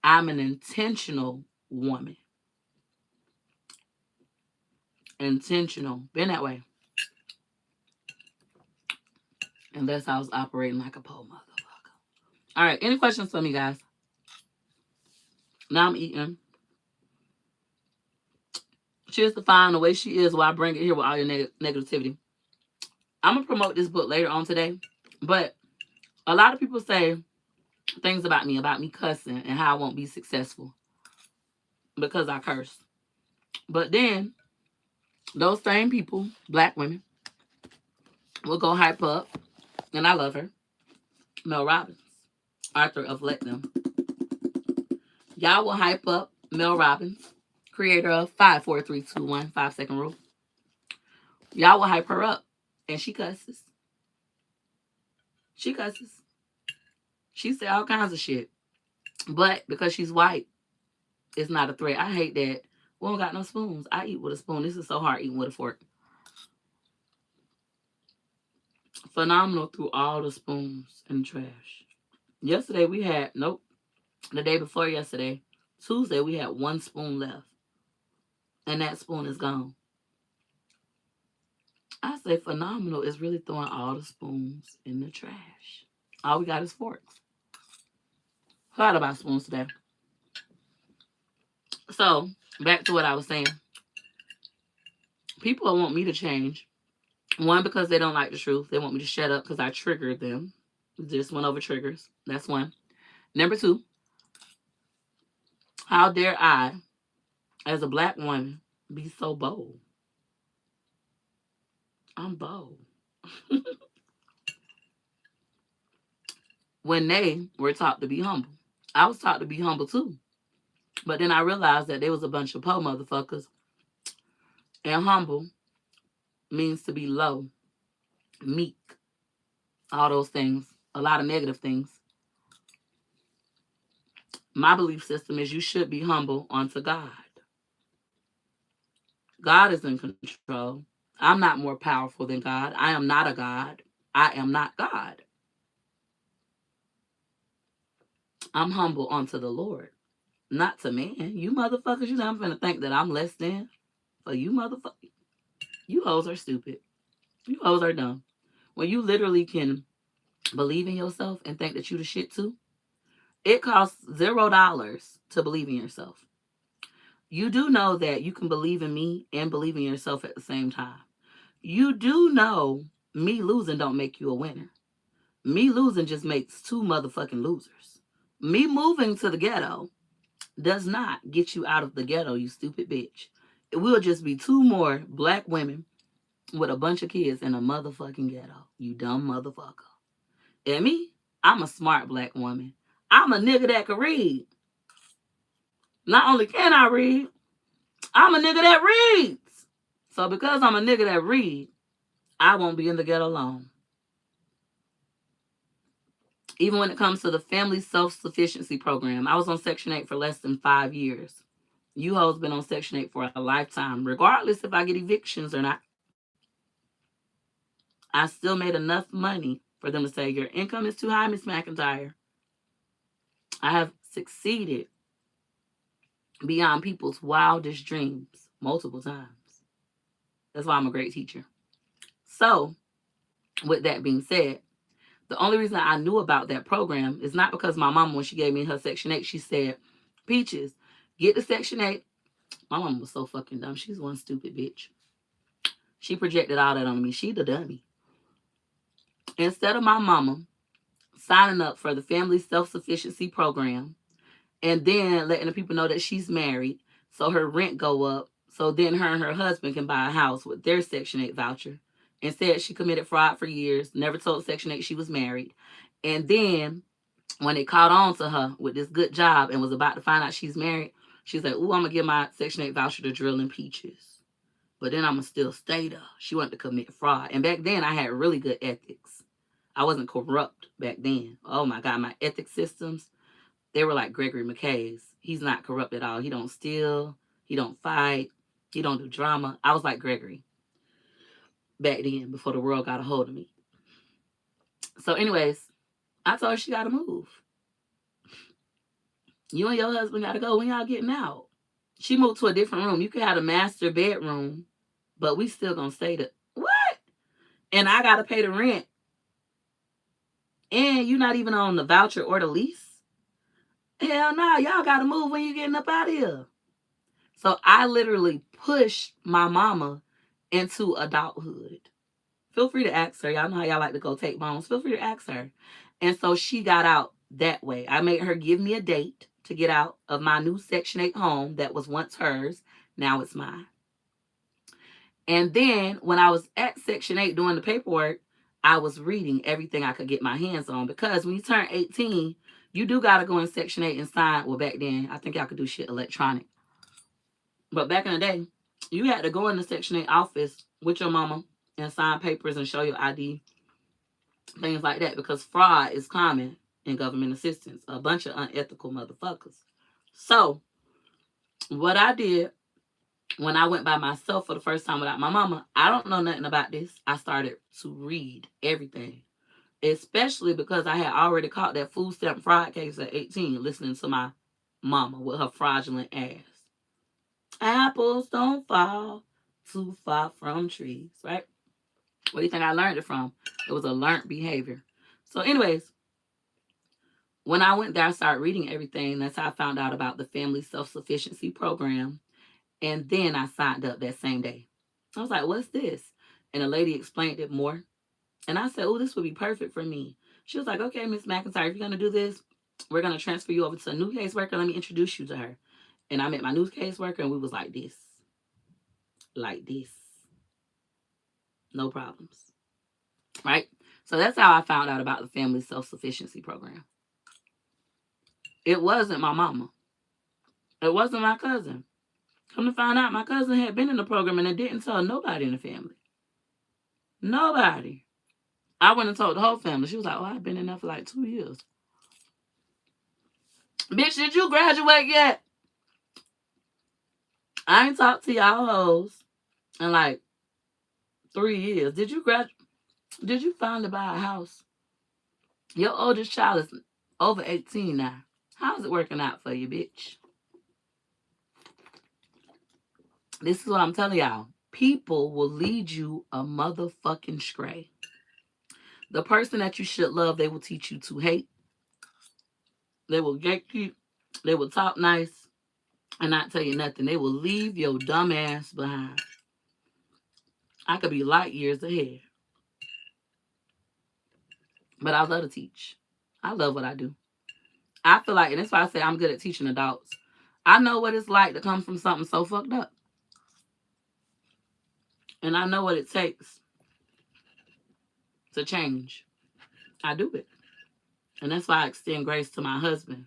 I'm an intentional woman. Intentional. Been that way. Unless I was operating like a pole motherfucker. All right. Any questions for me, guys? Now I'm eating. She's defined the way she is while I bring it here with all your negativity. I'm going to promote this book later on today. But a lot of people say things about me cussing and how I won't be successful because I curse. But then those same people, black women, will go hype up, and I love her, Mel Robbins, author of Let Them. Y'all will hype up Mel Robbins, creator of 5, 4, 3, 2, 1, 5-second rule. Y'all will hype her up, and she cusses. She cusses. She said all kinds of shit. But because she's white, it's not a threat. I hate that. We don't got no spoons. I eat with a spoon. This is so hard eating with a fork. Phenomenal through all the spoons in the trash. Yesterday we had, the day before yesterday, Tuesday, we had 1 spoon left. And that spoon is gone. I say phenomenal is really throwing all the spoons in the trash. All we got is forks. Thought about spoons today. So, back to what I was saying. People want me to change. 1, because they don't like the truth. They want me to shut up because I triggered them. Just went over triggers. That's 1. Number 2, how dare I, as a black woman, be so bold? I'm bold. When they were taught to be humble. I was taught to be humble too. But then I realized that there was a bunch of po motherfuckers. And humble means to be low, meek, all those things. A lot of negative things. My belief system is you should be humble unto God. God is in control. I'm not more powerful than God. I am not a God. I am not God. I'm humble unto the Lord, not to man. You motherfuckers, you know I'm finna think that I'm less than. But you motherfuckers, you hoes are stupid. You hoes are dumb. When you literally can believe in yourself and think that you the shit too, it costs $0 to believe in yourself. You do know that you can believe in me and believe in yourself at the same time. You do know me losing don't make you a winner. Me losing just makes 2 motherfucking losers. Me moving to the ghetto does not get you out of the ghetto, you stupid bitch. It will just be two more black women with a bunch of kids in a motherfucking ghetto. You dumb motherfucker. And me, I'm a smart black woman. I'm a nigga that can read. Not only can I read, I'm a nigga that reads. So because I'm a nigga that read, I won't be in the ghetto long. Even when it comes to the family self-sufficiency program, I was on Section 8 for less than 5 years. You hoes been on Section 8 for a lifetime, regardless if I get evictions or not. I still made enough money for them to say, your income is too high, Miss McIntyre. I have succeeded beyond people's wildest dreams multiple times. That's why I'm a great teacher. So, with that being said, the only reason I knew about that program is not because my mom, when she gave me her Section 8, she said, Peaches, get the Section 8. My mom was so fucking dumb. She's one stupid bitch. She projected all that on me. She the dummy. Instead of my mama signing up for the family self-sufficiency program and then letting the people know that she's married so her rent go up, so then her and her husband can buy a house with their Section 8 voucher. Instead, she committed fraud for years, never told Section 8 she was married. And then when it caught on to her with this good job and was about to find out she's married, she's like, ooh, I'm going to give my Section 8 voucher to Drilling Peaches. But then I'm going to still stay there. She wanted to commit fraud. And back then, I had really good ethics. I wasn't corrupt back then. Oh, my God. My ethics systems, they were like Gregory McKay's. He's not corrupt at all. He don't steal. He don't fight. He don't do drama. I was like Gregory back then before the world got a hold of me. So anyways, I told her she got to move. You and your husband got to go. When y'all getting out? She moved to a different room. You could have a master bedroom, but we still going to stay there. What? And I got to pay the rent. And you're not even on the voucher or the lease? Hell no, y'all got to move when you're getting up out of here. So I literally pushed my mama into adulthood. Feel free to ask her. Y'all know how y'all like to go take bones. Feel free to ask her. And so she got out that way. I made her give me a date to get out of my new Section 8 home that was once hers. Now it's mine. And then when I was at Section 8 doing the paperwork, I was reading everything I could get my hands on. Because when you turn 18, you do got to go in Section 8 and sign. Well, back then, I think y'all could do shit electronic. But back in the day, you had to go in the Section 8 office with your mama and sign papers and show your ID, things like that, because fraud is common in government assistance. A bunch of unethical motherfuckers. So, what I did when I went by myself for the first time without my mama, I don't know nothing about this. I started to read everything, especially because I had already caught that food stamp fraud case at 18, listening to my mama with her fraudulent ass. Apples don't fall too far from trees, right? Where do you think I learned it from? It was a learned behavior. So anyways, when I went there, I started reading everything. That's how I found out about the Family Self-Sufficiency Program. And then I signed up that same day. I was like, what's this? And a lady explained it more. And I said, oh, this would be perfect for me. She was like, okay, Miss McIntyre, if you're going to do this, we're going to transfer you over to a new caseworker. Let me introduce you to her. And I met my new caseworker, and we was like this. Like this. No problems. Right? So that's how I found out about the Family Self-Sufficiency Program. It wasn't my mama. It wasn't my cousin. Come to find out, my cousin had been in the program, and it didn't tell nobody in the family. Nobody. I went and told the whole family. She was like, oh, I've been in there for like 2 years. Bitch, did you graduate yet? I ain't talked to y'all hoes in like 3 years. Did you graduate? Did you finally buy a house? Your oldest child is over 18 now. How's it working out for you, bitch? This is what I'm telling y'all. People will lead you a motherfucking stray. The person that you should love, they will teach you to hate. They will gatekeep. They will talk nice and not tell you nothing. They will leave your dumb ass behind. I could be light years ahead. But I love to teach. I love what I do. I feel like, and that's why I say I'm good at teaching adults. I know what it's like to come from something so fucked up. And I know what it takes to change. I do it. And that's why I extend grace to my husband.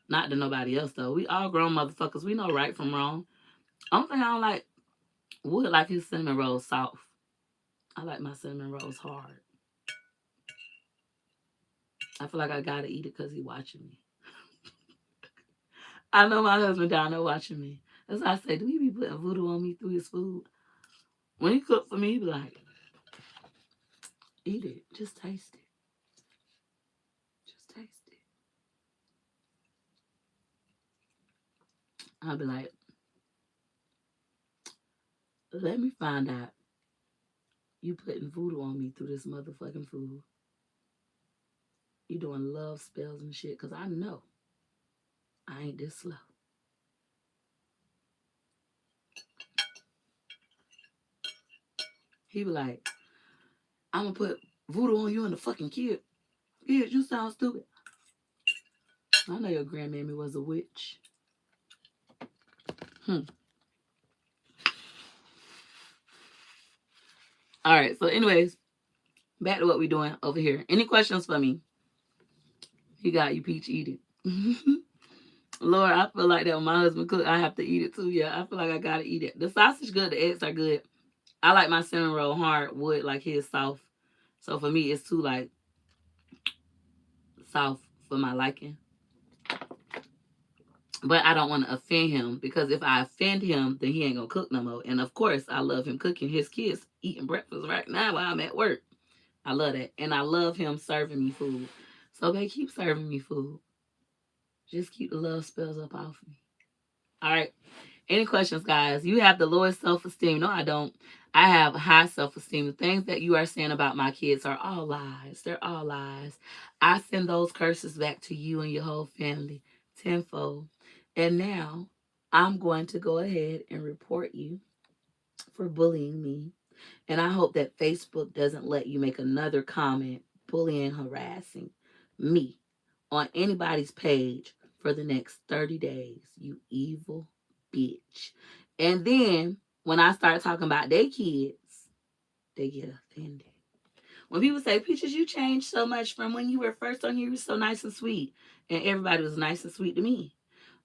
Not to nobody else, though. We all grown motherfuckers. We know right from wrong. Only thing I don't like, Wood like his cinnamon rolls soft. I like my cinnamon rolls hard. I feel like I gotta eat it because he watching me. I know my husband down there watching me. That's why I say, do he be putting voodoo on me through his food? When he cook for me, he be like, eat it. Just taste it. Just taste it. I'll be like, let me find out you putting voodoo on me through this motherfucking food. You doing love spells and shit, because I know I ain't this slow. He be like, I'm gonna put voodoo on you and the fucking kid. Kid, you sound stupid. I know your grandmammy was a witch. All right, so anyways, back to what we're doing over here. Any questions for me? He got you, Peach, eat it. Lord, I feel like that when my husband cook, I have to eat it too. Yeah, I feel like I gotta eat it. The sausage good, the eggs are good. I like my cinnamon roll hard, wood like his soft. So for me, it's too like soft for my liking. But I don't want to offend him, because if I offend him, then he ain't gonna cook no more. And of course, I love him cooking. His kids eating breakfast right now while I'm at work. I love that. And I love him serving me food. So they keep serving me food. Just keep the love spells up off me. All right. Any questions, guys? You have the lowest self-esteem. No, I don't. I have high self-esteem. The things that you are saying about my kids are all lies. They're all lies. I send those curses back to you and your whole family tenfold. And now I'm going to go ahead and report you for bullying me. And I hope that Facebook doesn't let you make another comment bullying, harassing me on anybody's page for the next 30 days, you evil bitch. And then when I start talking about their kids, they get offended. When people say, Peaches, you changed so much from when you were first on here, you were so nice and sweet. And everybody was nice and sweet to me.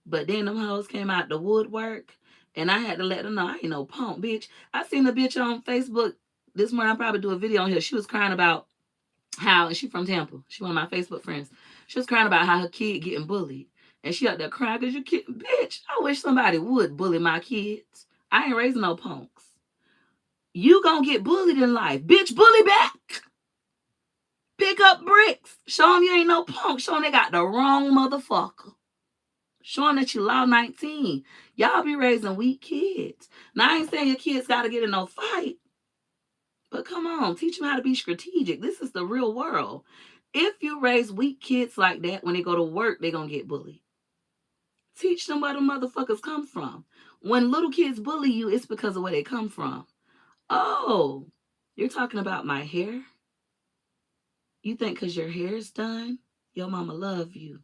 But then them hoes came out the woodwork, and I had to let them know I ain't no punk, bitch. I seen the bitch on Facebook this morning. I'll probably do a video on here. She was crying about how, and she from Tampa. She one of my Facebook friends. She was crying about how her kid getting bullied. And she out there crying because you kid, bitch, I wish somebody would bully my kids. I ain't raising no punks. You gonna get bullied in life. Bitch, bully back. Pick up bricks. Show them you ain't no punk. Show them they got the wrong motherfucker. Show them that you law 19. Y'all be raising weak kids. Now, I ain't saying your kids got to get in no fight. But come on, teach them how to be strategic. This is the real world. If you raise weak kids like that, when they go to work, they're going to get bullied. Teach them where the motherfuckers come from. When little kids bully you, it's because of where they come from. Oh, you're talking about my hair? You think because your hair's done, your mama love you.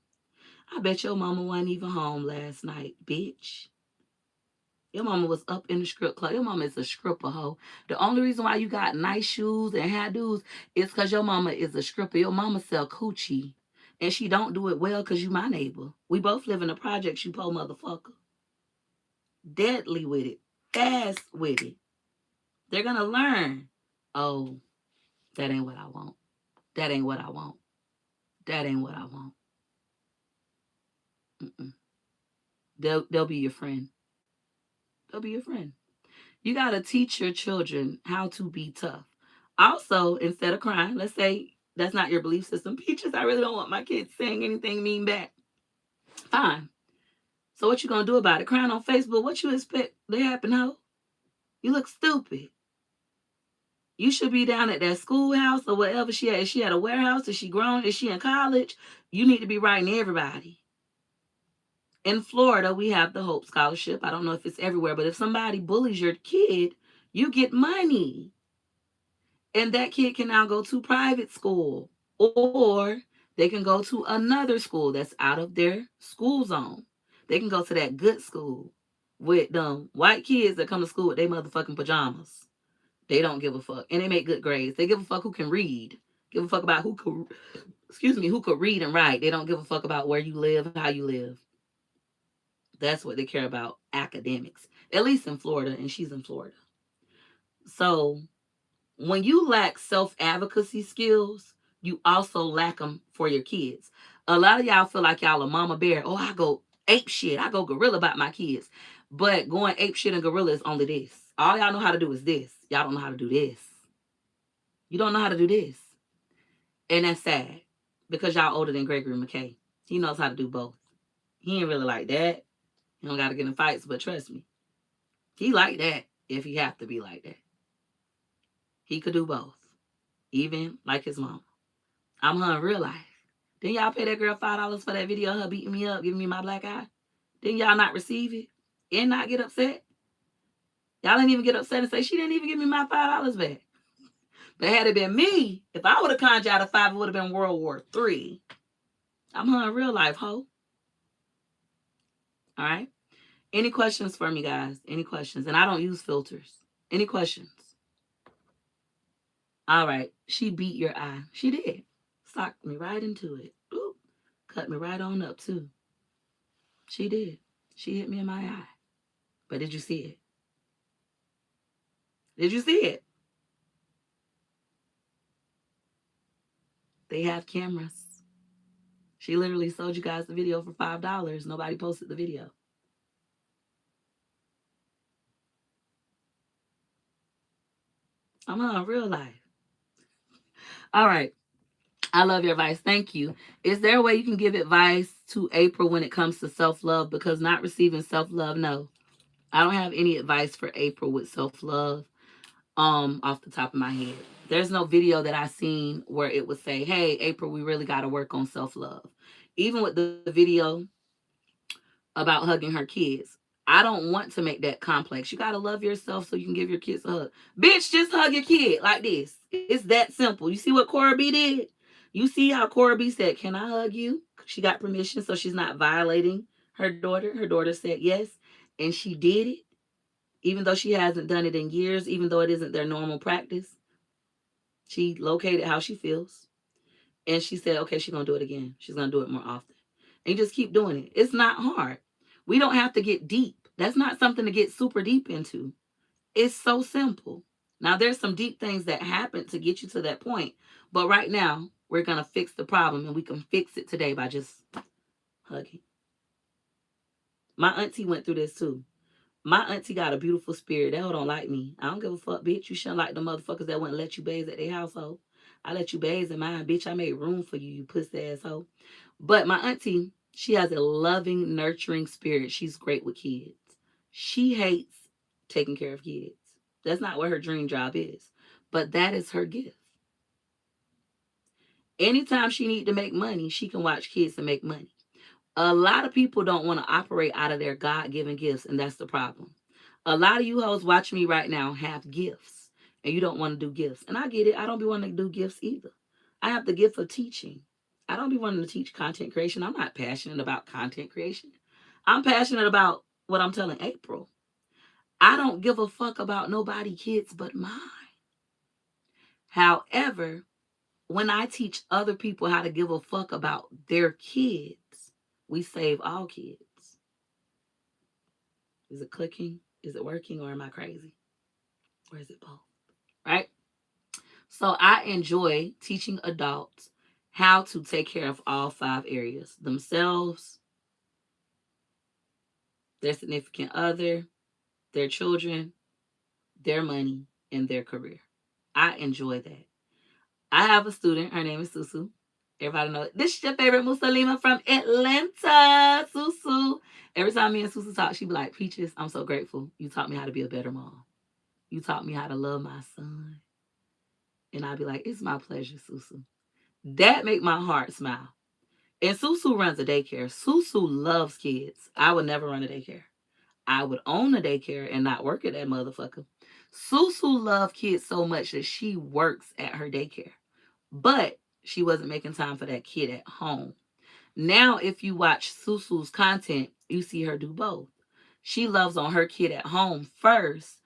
I bet your mama wasn't even home last night, bitch. Your mama was up in the strip club. Your mama is a stripper hoe. The only reason why you got nice shoes and hairdos is because your mama is a stripper. Your mama sell coochie. And she don't do it well because you my neighbor. We both live in the projects, you poor motherfucker. Deadly with it. Fast with it. They're going to learn. Oh, that ain't what I want. That ain't what I want. That ain't what I want. Mm-mm. They'll be your friend. They'll be your friend. You got to teach your children how to be tough. Also, instead of crying, let's say that's not your belief system. Peaches, I really don't want my kids saying anything mean back. Fine. So what you going to do about it? Crying on Facebook, what you expect to happen, ho? You look stupid. You should be down at that schoolhouse or whatever she at. Is she at a warehouse? Is she grown? Is she in college? You need to be writing everybody. In Florida, we have the Hope Scholarship. I don't know if it's everywhere, but if somebody bullies your kid, you get money. And that kid can now go to private school, or They can go to another school that's out of their school zone. They can go to that good school with them white kids that come to school with their motherfucking pajamas. They don't give a fuck. And they make good grades. They give a fuck who can read. Give a fuck about who could read and write. They don't give a fuck about where you live, how you live. That's what they care about, academics. At least in Florida, and she's in Florida. So when you lack self-advocacy skills, you also lack them for your kids. A lot of y'all feel like y'all a mama bear. Oh, I go ape shit. I go gorilla about my kids. But going ape shit and gorilla is only this. All y'all know how to do is this. Y'all don't know how to do this. You don't know how to do this. And that's sad because y'all older than Gregory McKay. He knows how to do both. He ain't really like that. He don't got to get in fights, but trust me, he like that if he have to be like that. He could do both, even like his mom. I'm her in real life. Didn't y'all pay that girl $5 for that video of her beating me up, giving me my black eye? Didn't y'all not receive it and not get upset? Y'all didn't even get upset and say, she didn't even give me my $5 back. But had it been me, if I would have conjured out of 5, it would have been World War III. I'm her in real life, ho. All right? Any questions for me, guys? Any questions? And I don't use filters. Any questions? All right. She beat your eye. She did. Socked me right into it. Ooh. Cut me right on up, too. She did. She hit me in my eye. But did you see it? Did you see it? They have cameras. She literally sold you guys the video for $5. Nobody posted the video. I'm on real life. All right. I love your advice. Thank you. Is there a way you can give advice to April when it comes to self-love? Because not receiving self-love, no. I don't have any advice for April with self-love off the top of my head. There's no video that I seen where it would say, hey, April, we really got to work on self-love. Even with the video about hugging her kids, I don't want to make that complex. You got to love yourself so you can give your kids a hug. Bitch, just hug your kid like this. It's that simple. You see what Cora B did? You see how Cora B said, can I hug you? She got permission, so she's not violating her daughter. Her daughter said yes, and she did it, even though she hasn't done it in years, even though it isn't their normal practice. She located how she feels, and she said, okay, she's going to do it again. She's going to do it more often. And you just keep doing it. It's not hard. We don't have to get deep. That's not something to get super deep into. It's so simple. Now, there's some deep things that happen to get you to that point. But right now, we're going to fix the problem, and we can fix it today by just hugging. My auntie went through this too. My auntie got a beautiful spirit. They don't like me. I don't give a fuck, bitch. You shouldn't like the motherfuckers that wouldn't let you bathe at their household. I let you bathe in mine, bitch. I made room for you, you pussy asshole. But my auntie, she has a loving, nurturing spirit. She's great with kids. She hates taking care of kids. That's not what her dream job is. But that is her gift. Anytime she need to make money, she can watch kids and make money. A lot of people don't want to operate out of their God-given gifts, and that's the problem. A lot of you hoes watching me right now have gifts, and you don't want to do gifts. And I get it. I don't be wanting to do gifts either. I have the gift of teaching. I don't be wanting to teach content creation. I'm not passionate about content creation. I'm passionate about what I'm telling April. I don't give a fuck about nobody kids but mine. However, when I teach other people how to give a fuck about their kids, we save all kids. Is it clicking? Is it working? Or am I crazy? Or is it both? Right? So I enjoy teaching adults how to take care of all 5 areas: themselves, their significant other, their children, their money, and their career. I enjoy that. I have a student. Her name is Susu. Everybody know it. This is your favorite Musalima from Atlanta. Susu. Every time me and Susu talk, she be like, Peaches, I'm so grateful. You taught me how to be a better mom. You taught me how to love my son. And I'd be like, it's my pleasure, Susu. That make my heart smile. And Susu runs a daycare. Susu loves kids. I would never run a daycare. I would own a daycare and not work at that motherfucker. Susu loves kids so much that she works at her daycare. But She wasn't making time for that kid at home. Now, if you watch Susu's content, you see her do both. She loves on her kid at home first.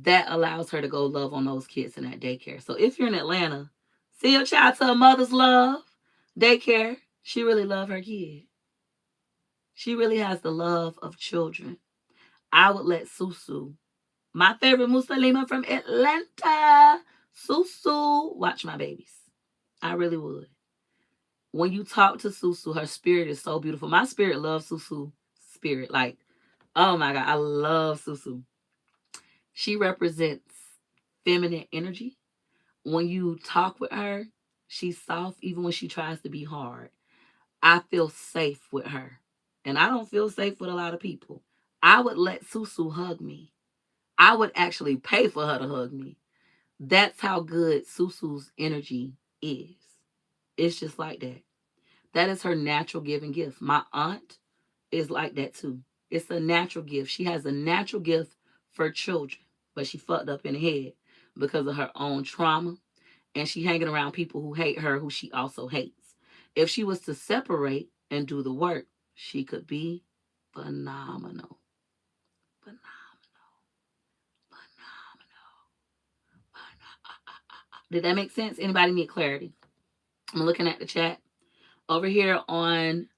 That allows her to go love on those kids in that daycare. So if you're in Atlanta, see your child to a mother's love daycare. She really love her kid. She really has the love of children. I would let Susu, my favorite Muslima from Atlanta, Susu, watch my babies. I really would. When you talk to Susu, her spirit is so beautiful. My spirit loves Susu spirit. Like, oh my God, I love Susu. She represents feminine energy. When you talk with her, she's soft even when she tries to be hard. I feel safe with her. And I don't feel safe with a lot of people. I would let Susu hug me. I would actually pay for her to hug me. That's how good Susu's energy is. It's just like that. That is her natural giving gift. My aunt is like that too. It's a natural gift. She has a natural gift for children, but she fucked up in the head because of her own trauma, and she hanging around people who hate her, who she also hates. If she was to separate and do the work, she could be phenomenal. Phenomenal. Phenomenal. Did that make sense? Anybody need clarity? I'm looking at the chat. Over here on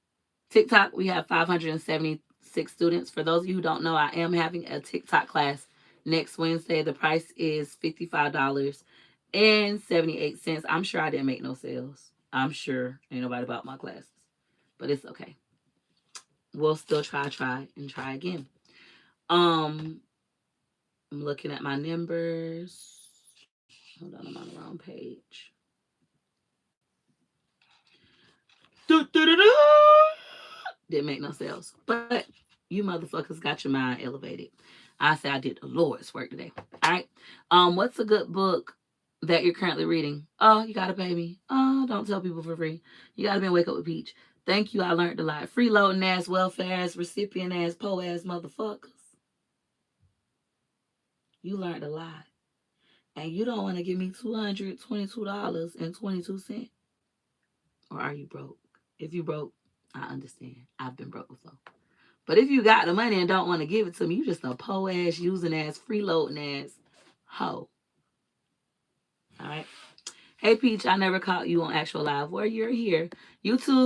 TikTok, we have 576 students. For those of you who don't know, I am having a TikTok class next Wednesday. The price is $55.78. I'm sure I didn't make no sales. I'm sure ain't nobody bought my classes, but it's okay. We'll still try again. I'm looking at my numbers. Hold on, I'm on the wrong page. Didn't make no sales, but you motherfuckers got your mind elevated. I say I did the Lord's work today. All right. What's a good book that you're currently reading? Oh, you gotta pay me. Oh, don't tell people for free. You gotta be in Wake Up with Peach. Thank you. I learned a lot. Freeloading ass, welfare ass, recipient ass, po ass motherfuckers. You learned a lot. And you don't want to give me $222.22. Or are you broke? If you broke, I understand. I've been broke before. But if you got the money and don't want to give it to me, you just a po ass, using ass, freeloading ass hoe. All right. Hey Peach, I never caught you on actual live. Where you're here. YouTube.